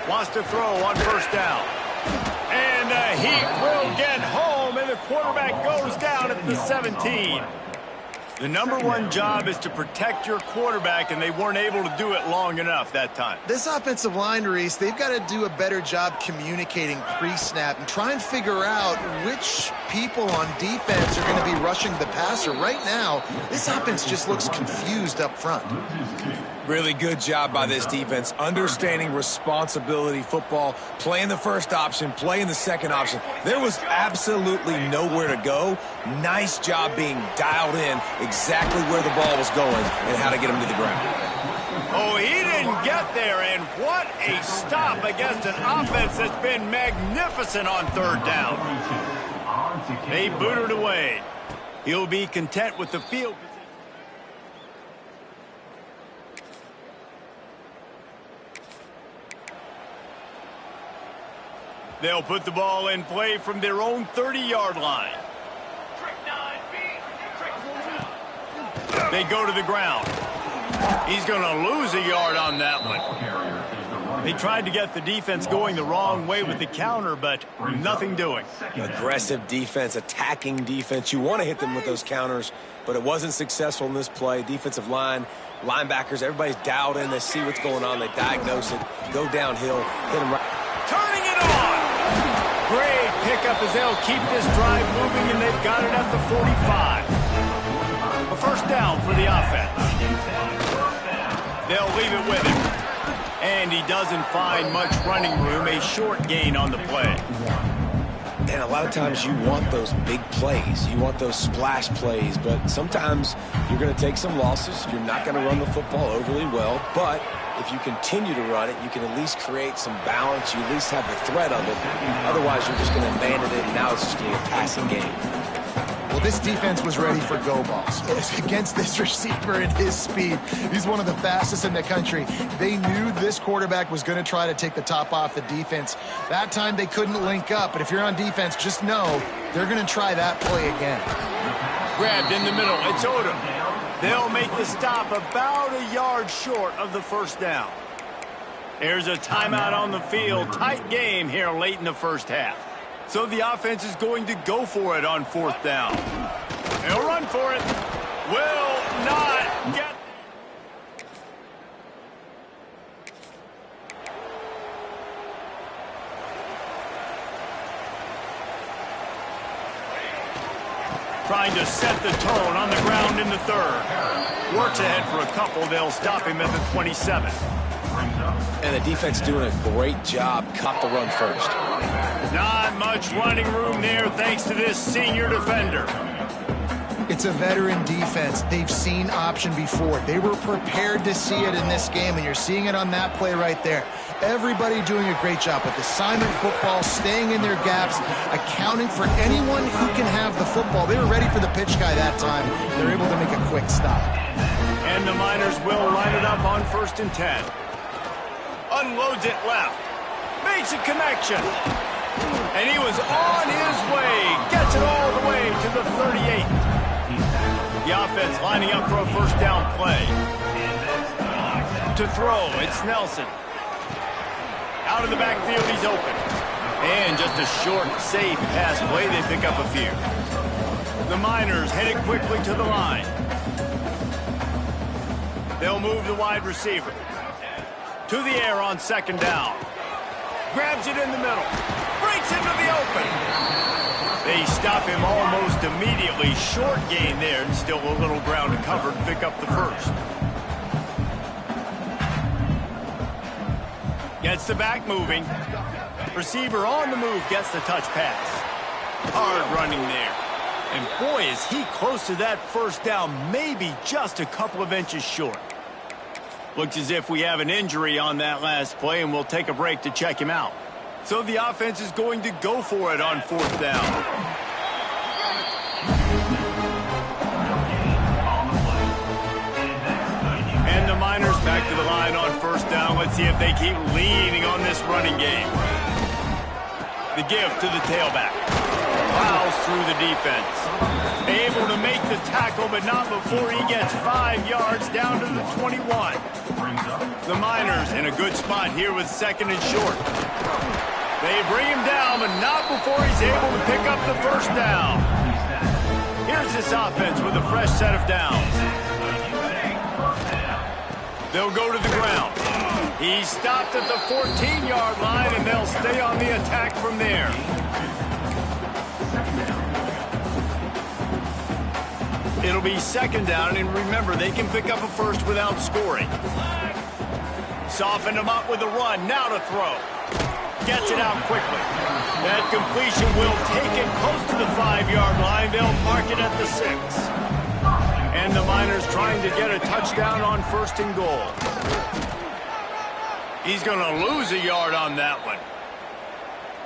Wants to throw on 1st down. And he will get home, and the quarterback goes down at the 17. The #1 job is to protect your quarterback, and they weren't able to do it long enough that time. This offensive line, Reese, they've got to do a better job communicating pre-snap and try and figure out which people on defense are going to be rushing the passer. Right now, this offense just looks confused up front. Really good job by this defense, understanding responsibility football, playing the 1st option, playing the 2nd option. There was absolutely nowhere to go. Nice job being dialed in exactly where the ball was going and how to get him to the ground. Oh, he didn't get there, and what a stop against an offense that's been magnificent on 3rd down. They booted away. He'll be content with the field position. They'll put the ball in play from their own 30-yard line. They go to the ground. He's going to lose a yard on that one. They tried to get the defense going the wrong way with the counter, but nothing doing. Aggressive defense, attacking defense. You want to hit them with those counters, but it wasn't successful in this play. Defensive line, linebackers, everybody's dialed in. They see what's going on. They diagnose it, go downhill, hit them right. Turning it on. Great pickup as they'll keep this drive moving, and they've got it at the 45. A 1st down for the offense. They'll leave it with him. And he doesn't find much running room, a short gain on the play. And a lot of times you want those big plays. You want those splash plays, but sometimes you're going to take some losses. You're not going to run the football overly well, but if you continue to run it, you can at least create some balance. You at least have the threat of it. Otherwise, you're just going to abandon it, and now it's just going to be a passing game. Well, this defense was ready for go balls. Against this receiver and his speed, he's one of the fastest in the country. They knew this quarterback was going to try to take the top off the defense. That time they couldn't link up, but if you're on defense, just know they're going to try that play again. Grabbed in the middle. It's Odom. They'll make the stop about a yard short of the first down. There's a timeout on the field. Tight game here late in the first half. So the offense is going to go for it on fourth down. They'll run for it. Will not get... Trying to set the tone on the ground in the third. Works ahead for a couple. They'll stop him at the 27. And the defense doing a great job. Caught the run first. Not much running room there thanks to this senior defender. It's a veteran defense. They've seen option before. They were prepared to see it in this game, and you're seeing it on that play right there. Everybody doing a great job with assignment football, staying in their gaps, accounting for anyone who can have the football. They were ready for the pitch guy that time. They're able to make a quick stop. And the Miners will line it up on 1st and 10. Unloads it left. Makes a connection. And he was on his way. Gets it all the way to the 38. The offense lining up for a first down play. To throw, it's Nelson. Out of the backfield, he's open. And just a short, safe pass play. They pick up a few. The Miners headed quickly to the line. They'll move the wide receiver. To the air on 2nd down. Grabs it in the middle. Breaks into the open. They stop him almost immediately. Short gain there, and still a little ground to cover to pick up the first. Gets the back moving. Receiver on the move, gets the touch pass. Hard running there. And boy, is he close to that first down, maybe just a couple of inches short. Looks as if we have an injury on that last play, and we'll take a break to check him out. So the offense is going to go for it on 4th down. And the Miners back to the line on 1st down. Let's see if they keep leaning on this running game. The give to the tailback. Plows through the defense. Able to make the tackle, but not before he gets 5 yards down to the 21. The Miners in a good spot here with 2nd and short. They bring him down, but not before he's able to pick up the first down. Here's this offense with a fresh set of downs. They'll go to the ground. He stopped at the 14-yard line, and they'll stay on the attack from there. It'll be 2nd down, and remember, they can pick up a first without scoring. Soften him up with a run. Now to throw. Gets it out quickly. That completion will take it close to the 5-yard line. They'll mark it at the 6. And the Miners trying to get a touchdown on 1st and goal. He's going to lose a yard on that one.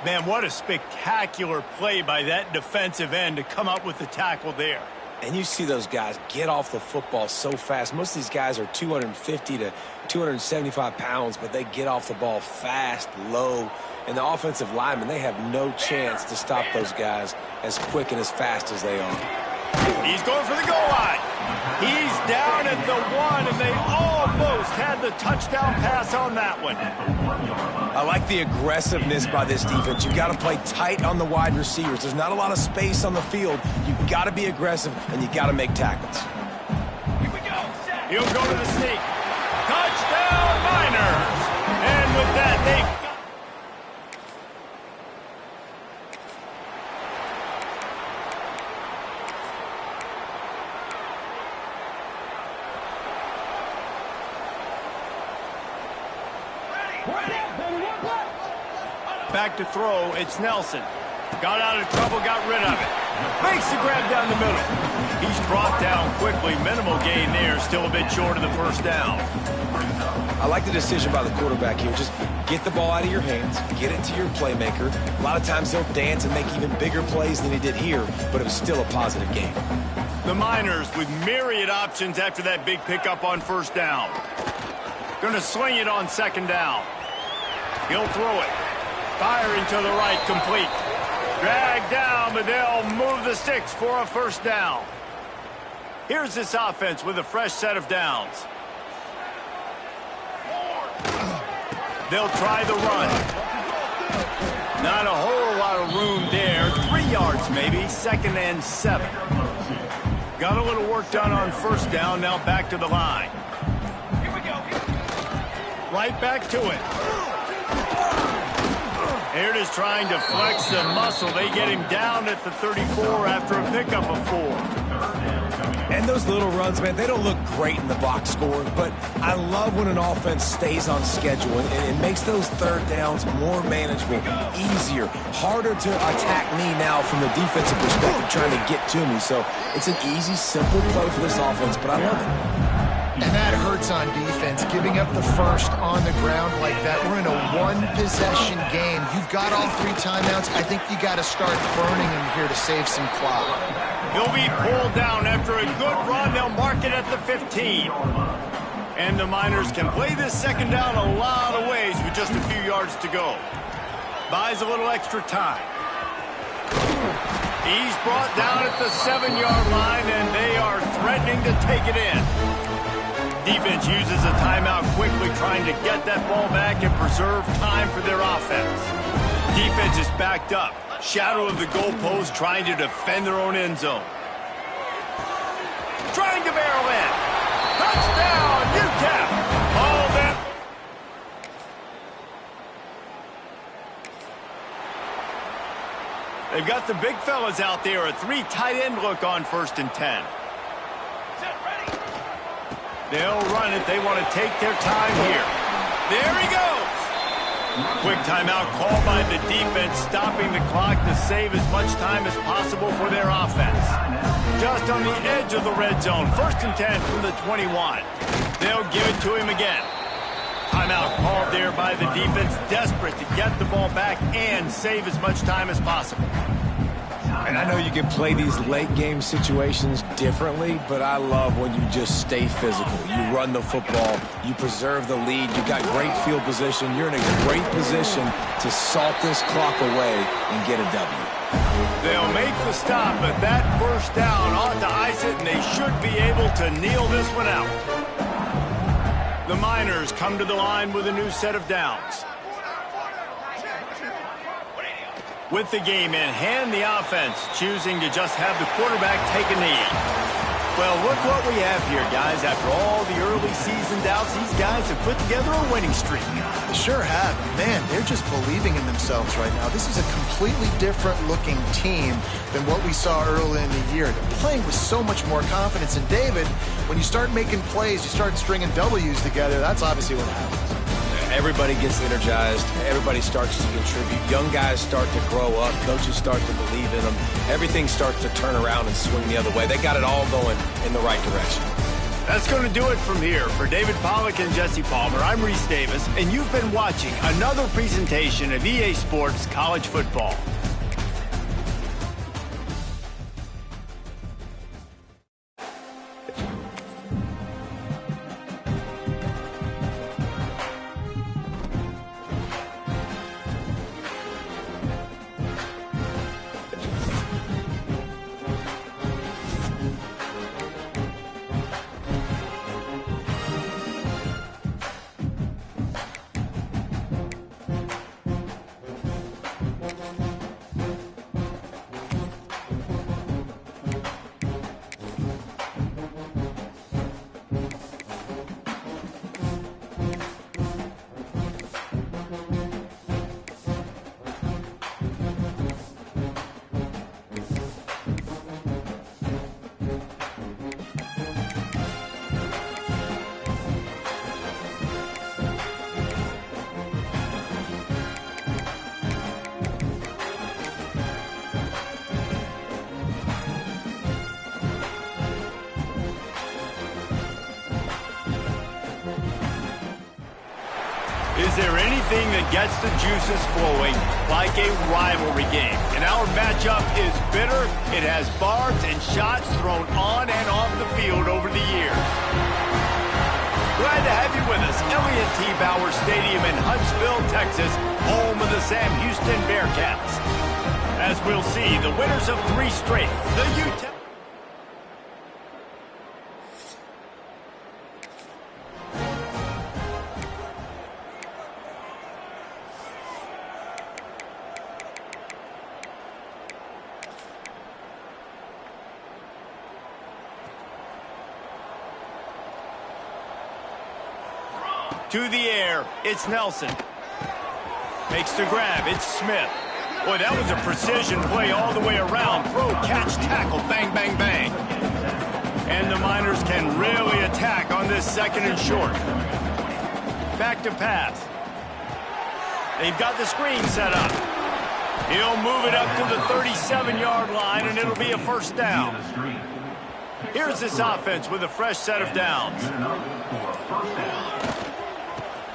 Man, what a spectacular play by that defensive end to come up with the tackle there. And you see those guys get off the football so fast. Most of these guys are 250 to 275 pounds, but they get off the ball fast, low. And the offensive linemen, they have no chance to stop those guys as quick and as fast as they are. He's going for the goal line. He's down at the 1, and they almost had the touchdown pass on that one. I like the aggressiveness by this defense. You've got to play tight on the wide receivers. There's not a lot of space on the field. You've got to be aggressive, and you've got to make tackles. Here we go. He'll go to the sneak. Touchdown, Miners. And with that, they... Back to throw, it's Nelson. Got out of trouble, got rid of it. Makes the grab down the middle. He's brought down quickly. Minimal gain there, still a bit short of the first down. I like the decision by the quarterback here. Just get the ball out of your hands, get it to your playmaker. A lot of times he'll dance and make even bigger plays than he did here, but it was still a positive game. The Miners with myriad options after that big pickup on first down. Going to sling it on second down. He'll throw it. Firing to the right, complete. Dragged down, but they'll move the sticks for a first down. Here's this offense with a fresh set of downs. They'll try the run. Not a whole lot of room there. 3 yards maybe, 2nd and 7. Got a little work done on first down, now back to the line. Right back to it. Here it is trying to flex the muscle. They get him down at the 34 after a pickup of 4. And those little runs, man, they don't look great in the box score, but I love when an offense stays on schedule and it makes those third downs more manageable, easier, harder to attack me now from the defensive perspective trying to get to me. So it's an easy, simple play for this offense, but I love it. And that hurts on defense, giving up the first on the ground like that. We're in a one-possession game. You've got all 3 timeouts. I think you got to start burning them here to save some clock. He'll be pulled down after a good run. They'll mark it at the 15. And the Miners can play this second down a lot of ways with just a few yards to go. Buys a little extra time. He's brought down at the 7-yard line, and they are threatening to take it in. Defense uses a timeout quickly, trying to get that ball back and preserve time for their offense. Defense is backed up. Shadow of the goalpost, trying to defend their own end zone. Trying to barrel in. Touchdown, UTEP. All that. They've got the big fellas out there. A 3 tight end look on 1st and 10. They'll run it. They want to take their time here. There he goes. Quick timeout called by the defense, stopping the clock to save as much time as possible for their offense. Just on the edge of the red zone. 1st and 10 from the 21. They'll give it to him again. Timeout called there by the defense, desperate to get the ball back and save as much time as possible. And I know you can play these late-game situations differently, but I love when you just stay physical. You run the football, you preserve the lead, you got great field position. You're in a great position to salt this clock away and get a W. They'll make the stop, but that first down ought to ice it, and they should be able to kneel this one out. The Miners come to the line with a new set of downs. With the game in hand, the offense choosing to just have the quarterback take a knee. Well, look what we have here, guys. After all the early season doubts, these guys have put together a winning streak. Sure have. Man, they're just believing in themselves right now. This is a completely different-looking team than what we saw early in the year. They're playing with so much more confidence. And, David, when you start making plays, you start stringing W's together, that's obviously what happens. Everybody gets energized. Everybody starts to contribute. Young guys start to grow up. Coaches start to believe in them. Everything starts to turn around and swing the other way. They got it all going in the right direction. That's going to do it from here. For David Pollack and Jesse Palmer, I'm Reese Davis, and you've been watching another presentation of EA Sports College Football. Is there anything that gets the juices flowing like a rivalry game? And our matchup is bitter. It has barbs and shots thrown on and off the field over the years. Glad to have you with us. Elliott T. Bauer Stadium in Huntsville, Texas, home of the Sam Houston Bearcats. As we'll see, the winners of 3 straight, the UTEP. To the air, it's Nelson. Makes the grab, it's Smith. Boy, that was a precision play all the way around. Throw, catch, tackle, bang, bang, bang. And the Miners can really attack on this 2nd and short. Back to pass. They've got the screen set up. He'll move it up to the 37-yard line, and it'll be a 1st down. Here's this offense with a fresh set of downs.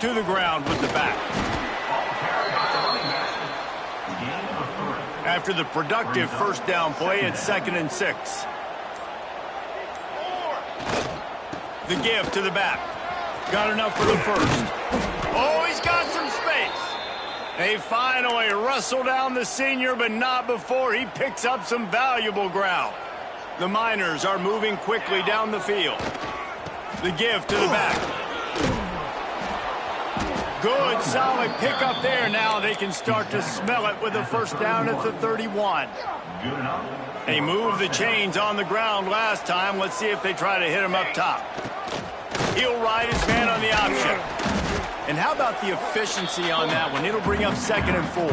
To the ground with the back. After the productive 1st down play, it's 2nd and 6. The give to the back. Got enough for the 1st. Oh, he's got some space. They finally wrestle down the senior, but not before he picks up some valuable ground. The Miners are moving quickly down the field. The give to the back. Good, solid pickup there. Now they can start to smell it with a 1st down at the 31. They moved the chains on the ground last time. Let's see if they try to hit him up top. He'll ride his man on the option. And how about the efficiency on that one? It'll bring up 2nd and 4.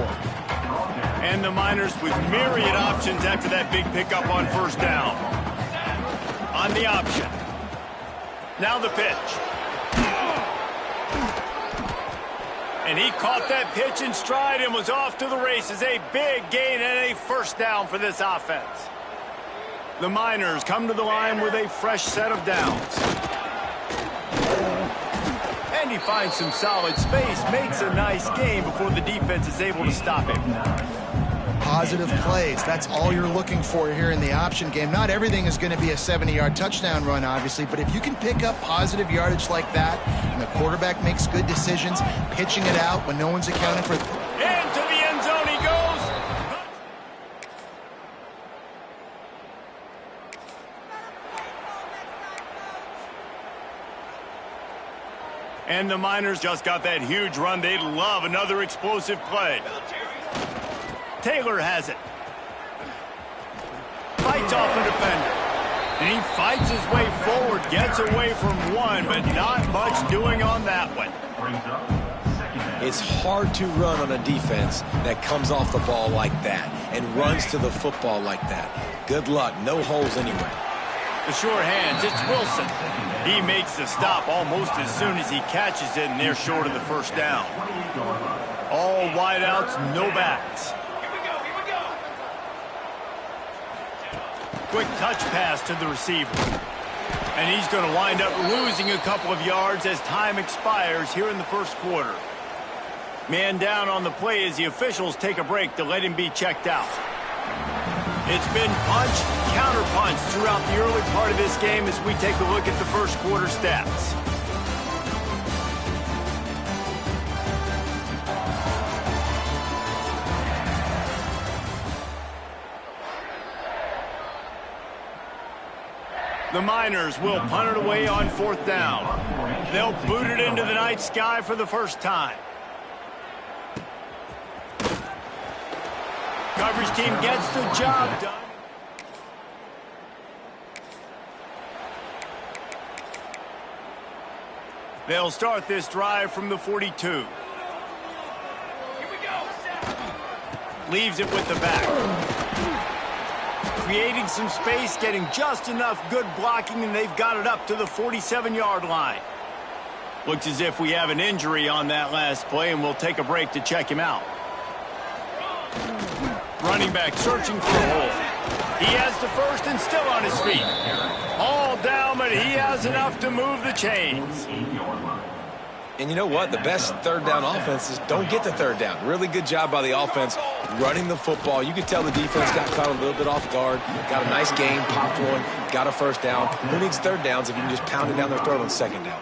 And the Miners with myriad options after that big pickup on 1st down. On the option. Now the pitch. And he caught that pitch in stride and was off to the races. A big gain and a 1st down for this offense. The Miners come to the line with a fresh set of downs. And he finds some solid space, makes a nice gain before the defense is able to stop him. Positive plays. That's all you're looking for here in the option game. Not everything is going to be a 70-yard touchdown run, obviously, but if you can pick up positive yardage like that, and the quarterback makes good decisions, pitching it out when no one's accounting for... And to the end zone he goes. And the Miners just got that huge run. They'd love another explosive play. Taylor has it. Fights off a defender. And he fights his way forward, gets away from one, but not much doing on that one. It's hard to run on a defense that comes off the ball like that and runs to the football like that. Good luck. No holes anywhere. The sure hands, it's Wilson. He makes the stop almost as soon as he catches it, and they're short of the 1st down. All wideouts, no backs. Quick touch pass to the receiver. And he's going to wind up losing a couple of yards as time expires here in the 1st quarter. Man down on the play as the officials take a break to let him be checked out. It's been punch, counter-punch throughout the early part of this game as we take a look at the 1st quarter stats. The Miners will punt it away on 4th down. They'll boot it into the night sky for the 1st time. Coverage team gets the job done. They'll start this drive from the 42. Here we go. Leaves it with the back. Creating some space, getting just enough good blocking, and they've got it up to the 47-yard line. Looks as if we have an injury on that last play, and we'll take a break to check him out. Running back searching for a hole. He has the 1st and still on his feet. All down, but he has enough to move the chains. And you know what? The best third down offenses don't get the third down. Really good job by the offense running the football. You could tell the defense got caught a little bit off guard. Got a nice game, popped one, got a first down. Who needs third downs if you can just pound it down their throat on second down?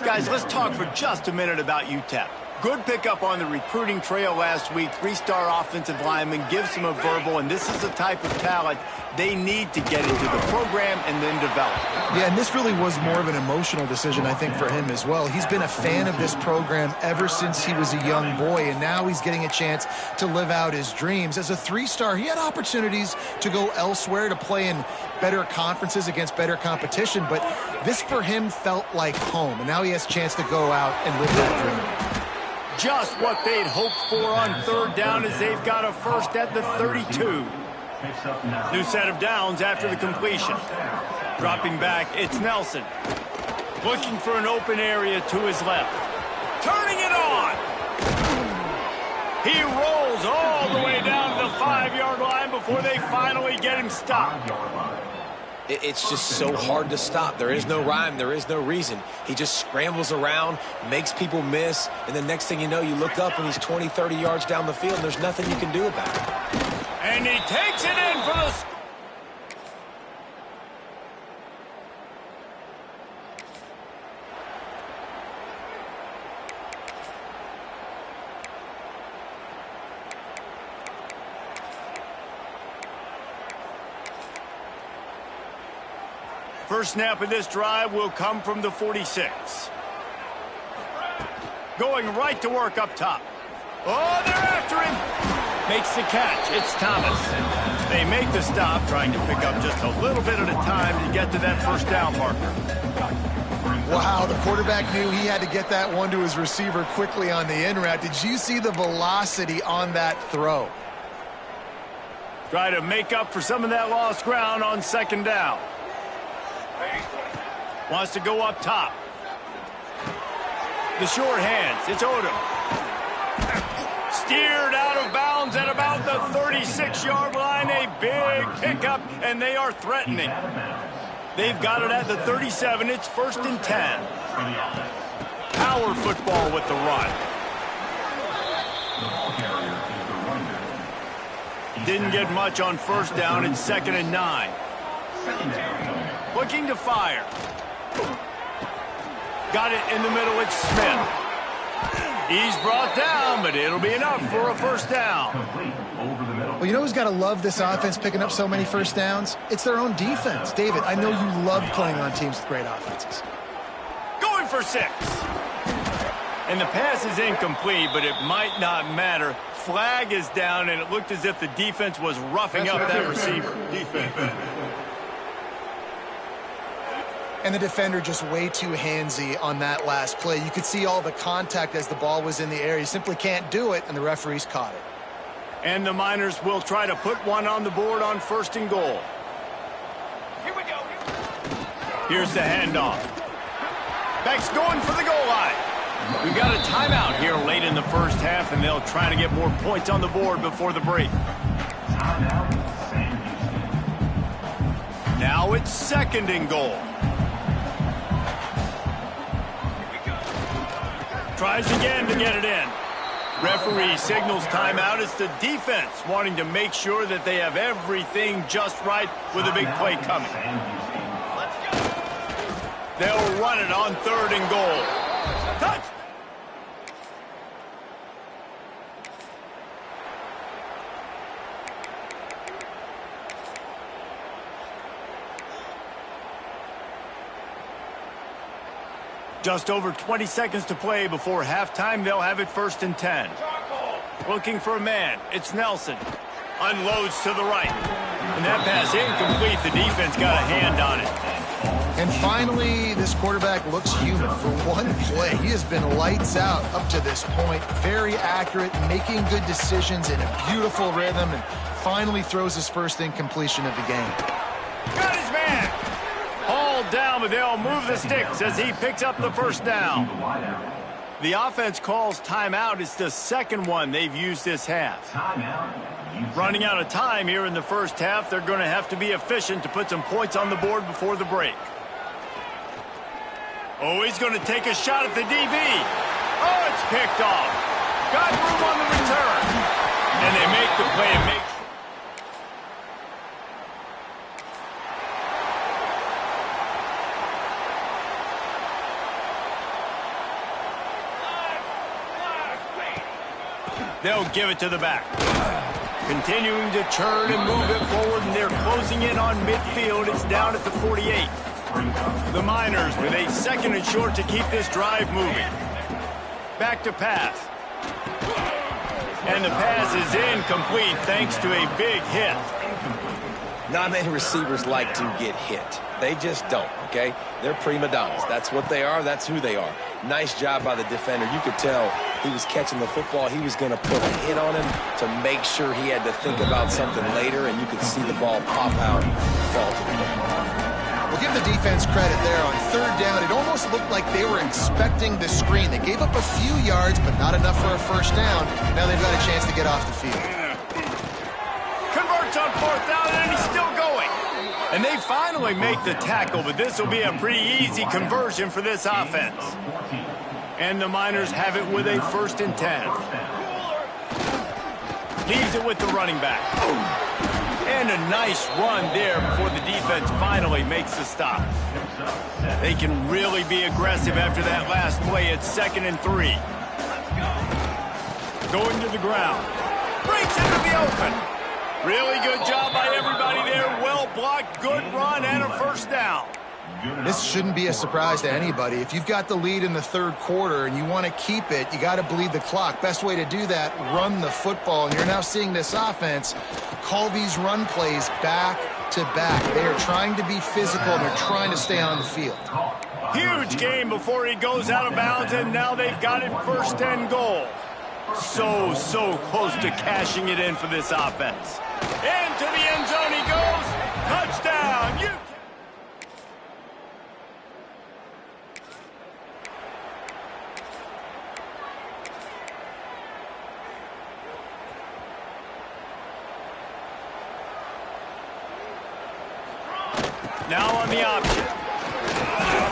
Guys, let's talk for just a minute about UTEP. Good pickup on the recruiting trail last week. 3-star offensive lineman gives them a verbal, and this is the type of talent they need to get into the program and then develop. Yeah, and this really was more of an emotional decision, I think, for him as well. He's been a fan of this program ever since he was a young boy, and now he's getting a chance to live out his dreams. As a 3-star, he had opportunities to go elsewhere, to play in better conferences against better competition, but this for him felt like home, and now he has a chance to go out and live that dream. Just what they'd hoped for on third down as they've got a first at the 32. New set of downs after the completion. Dropping back, it's Nelson. Looking for an open area to his left. Turning it on! He rolls all the way down to the 5-yard line before they finally get him stopped. It's just so hard to stop. There is no rhyme. There is no reason. He just scrambles around, makes people miss, and the next thing you know, you look up and he's 20, 30 yards down the field, and there's nothing you can do about it. And he takes it in for the... First snap of this drive will come from the 46. Going right to work up top. Oh, they're after him. Makes the catch. It's Thomas. They make the stop, trying to pick up just a little bit at a time to get to that first down marker. Wow, the quarterback knew he had to get that one to his receiver quickly on the in route. Did you see the velocity on that throw? Try to make up for some of that lost ground on second down. Wants to go up top. The short hands. It's Odom. Steered out of bounds at about the 36-yard line. A big pickup, and they are threatening. They've got it at the 37. It's 1st and 10. Power football with the run. Didn't get much on first down. It's 2nd and 9. Looking to fire. Got it in the middle. It's Smith. He's brought down, but it'll be enough for a first down. Well, you know who's got to love this offense picking up so many first downs? It's their own defense. David, I know you love playing on teams with great offenses. Going for 6. And the pass is incomplete, but it might not matter. Flag is down, and it looked as if the defense was roughing up that receiver. And the defender just way too handsy on that last play. You could see all the contact as the ball was in the air. You simply can't do it, and the referees caught it. And the Miners will try to put one on the board on 1st and goal. Here we go. Here's the handoff. Beck's going for the goal line. We've got a timeout here late in the first half, and they'll try to get more points on the board before the break. Now it's 2nd and goal. Tries again to get it in. Referee signals timeout. It's the defense wanting to make sure that they have everything just right with a big play coming. They'll run it on 3rd and goal. Touch! Just over 20 seconds to play before halftime. They'll have it 1st and 10. Looking for a man. It's Nelson. Unloads to the right. And that pass incomplete. The defense got a hand on it. And finally, this quarterback looks human. For one play, he has been lights out up to this point. Very accurate, making good decisions in a beautiful rhythm, and finally throws his first incompletion of the game. Got his man. Hauled down, but they'll move the sticks as he picks up the first down. The offense calls timeout. It's the 2nd one they've used this half. Running out of time here in the first half. They're going to have to be efficient to put some points on the board before the break. Oh, he's going to take a shot at the DB. Oh, it's picked off. Got room on the return. And they make the play and make... They'll give it to the back. Continuing to turn and move it forward, and they're closing in on midfield. It's down at the 48. The Miners with a second and short to keep this drive moving. Back to pass. And the pass is incomplete thanks to a big hit. Not many receivers like to get hit. They just don't, okay? They're prima donnas. That's what they are. That's who they are. Nice job by the defender. You could tell he was catching the football. He was going to put a hit on him to make sure he had to think about something later, and you could see the ball pop out and fall to the ground. We'll give the defense credit there. On third down, it almost looked like they were expecting the screen. They gave up a few yards, but not enough for a first down. Now they've got a chance to get off the field. Converts on fourth down, and he's still going. And they finally make the tackle, but this will be a pretty easy conversion for this offense. And the Miners have it with a 1st and 10. Leaves it with the running back. And a nice run there before the defense finally makes the stop. They can really be aggressive after that last play. It's 2nd and 3. Going to the ground. Breaks into the open. Really good job by everybody there. Well blocked, good run, and a 1st down. This shouldn't be a surprise to anybody. If you've got the lead in the third quarter and you want to keep it, you got to bleed the clock. Best way to do that, run the football. And you're now seeing this offense call these run plays back to back. They are trying to be physical, and they're trying to stay on the field. Huge game before he goes out of bounds, and now they've got it 1st and goal. So close to cashing it in for this offense. Into the end zone he goes. Touchdown, UTEP. Now on the option.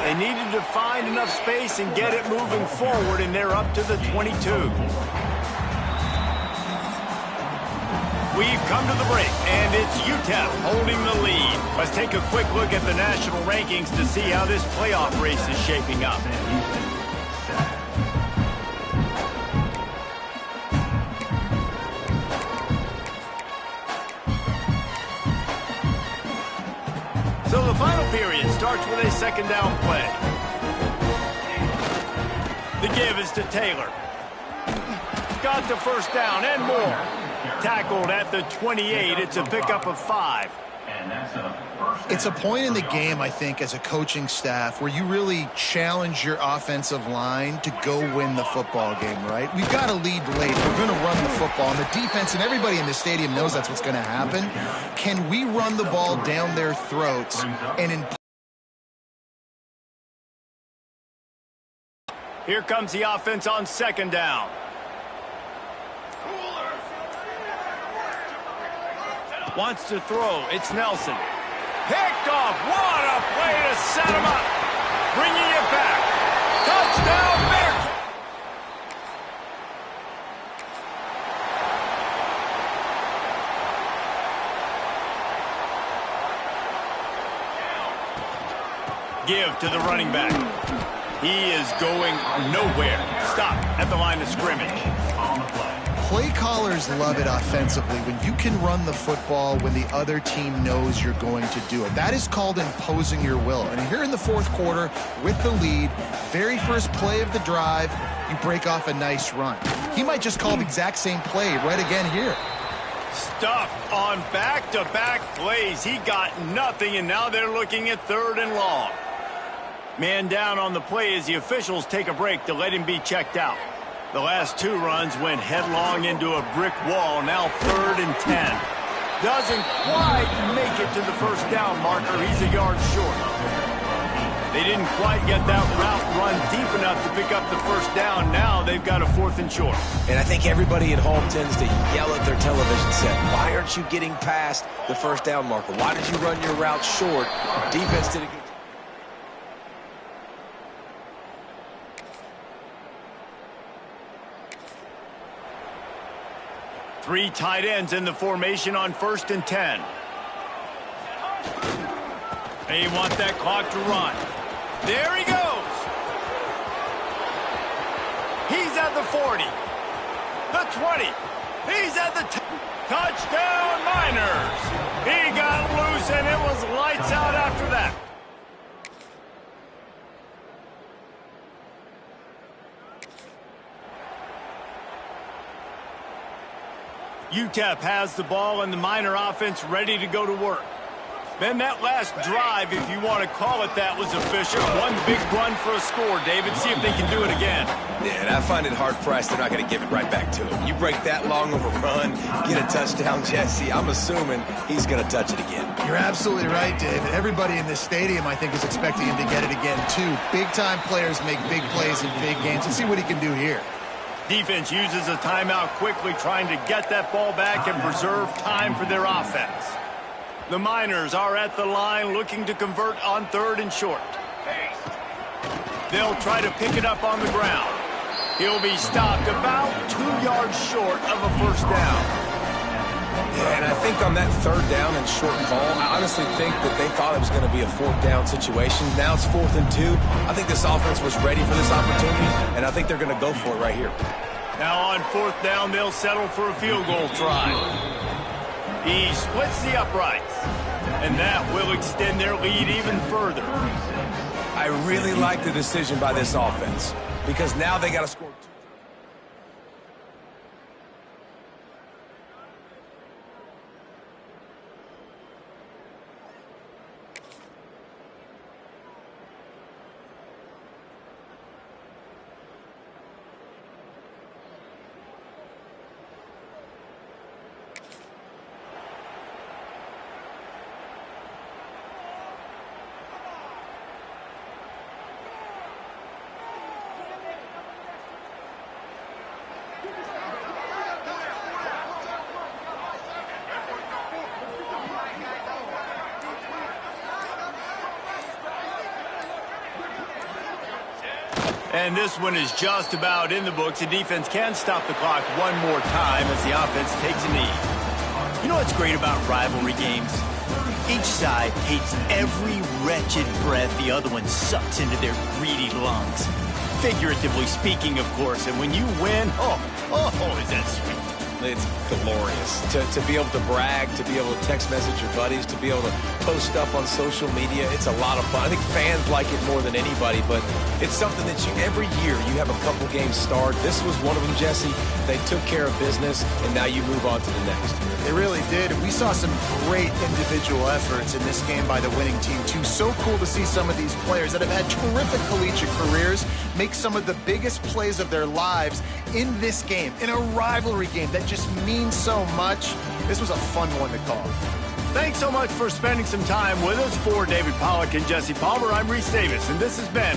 They needed to find enough space and get it moving forward, and they're up to the 22. We've come to the break, and it's UTEP holding the lead. Let's take a quick look at the national rankings to see how this playoff race is shaping up. So the final period starts with a 2nd down play. The give is to Taylor. Got the 1st down and more. Tackled at the 28. It's a pickup of 5. It's a point in the game, I think, as a coaching staff where you really challenge your offensive line to go win the football game, right? We've got to lead late. We're going to run the football. And the defense and everybody in the stadium knows that's what's going to happen. Can we run the ball down their throats and Here comes the offense on 2nd down. Wants to throw. It's Nelson. Picked off. What a play to set him up. Bringing it back. Touchdown, Bears. Give to the running back. He is going nowhere. Stop at the line of scrimmage. Play callers love it offensively when you can run the football when the other team knows you're going to do it. That is called imposing your will. And here in the 4th quarter with the lead, very first play of the drive, you break off a nice run. He might just call the exact same play right again here. Stuffed on back-to-back plays. He got nothing, and now they're looking at 3rd and long. Man down on the play as the officials take a break to let him be checked out. The last 2 runs went headlong into a brick wall. Now 3rd and 10. Doesn't quite make it to the 1st down marker. He's a yard short. They didn't quite get that route run deep enough to pick up the 1st down. Now they've got a 4th and short. And I think everybody at home tends to yell at their television set, why aren't you getting past the 1st down marker? Why did you run your route short? Defense did a good job. Three tight ends in the formation on 1st and 10. They want that clock to run. There he goes. He's at the 40. The 20. He's at the touchdown Miners. He got loose and it was lights out after that. UTEP has the ball and the Miner offense ready to go to work. Then that last drive, if you want to call it that, was efficient. One big run for a score, David. See if they can do it again. Yeah, and I find it hard-pressed they're not going to give it right back to him. You break that long of a run, get a touchdown, Jesse, I'm assuming he's going to touch it again. You're absolutely right, David. Everybody in this stadium, I think, is expecting him to get it again, too. Big-time players make big plays in big games. Let's see what he can do here. Defense uses a timeout quickly, trying to get that ball back and preserve time for their offense. The Miners are at the line looking to convert on 3rd and short. They'll try to pick it up on the ground. He'll be stopped about 2 yards short of a first down. Yeah, and I think on that 3rd down and short call, I honestly think that they thought it was going to be a 4th down situation. Now it's 4th and 2. I think this offense was ready for this opportunity, and I think they're going to go for it right here. Now on 4th down, they'll settle for a field goal try. He splits the uprights, and that will extend their lead even further. I really like the decision by this offense because now they got to score 2. And this one is just about in the books. The defense can stop the clock one more time as the offense takes a knee. You know what's great about rivalry games? Each side hates every wretched breath the other one sucks into their greedy lungs. Figuratively speaking, of course. And when you win, oh, is that sweet. It's glorious. To be able to brag, to be able to text message your buddies, to be able to post stuff on social media, it's a lot of fun. I think fans like it more than anybody, but it's something that every year you have a couple games start. This was one of them, Jesse. They took care of business, and now you move on to the next. They really did. We saw some great individual efforts in this game by the winning team, too. So cool to see some of these players that have had terrific collegiate careers make some of the biggest plays of their lives in this game, in a rivalry game that just means so much. This was a fun one to call. Thanks so much for spending some time with us. For David Pollack and Jesse Palmer, I'm Reese Davis, and this has been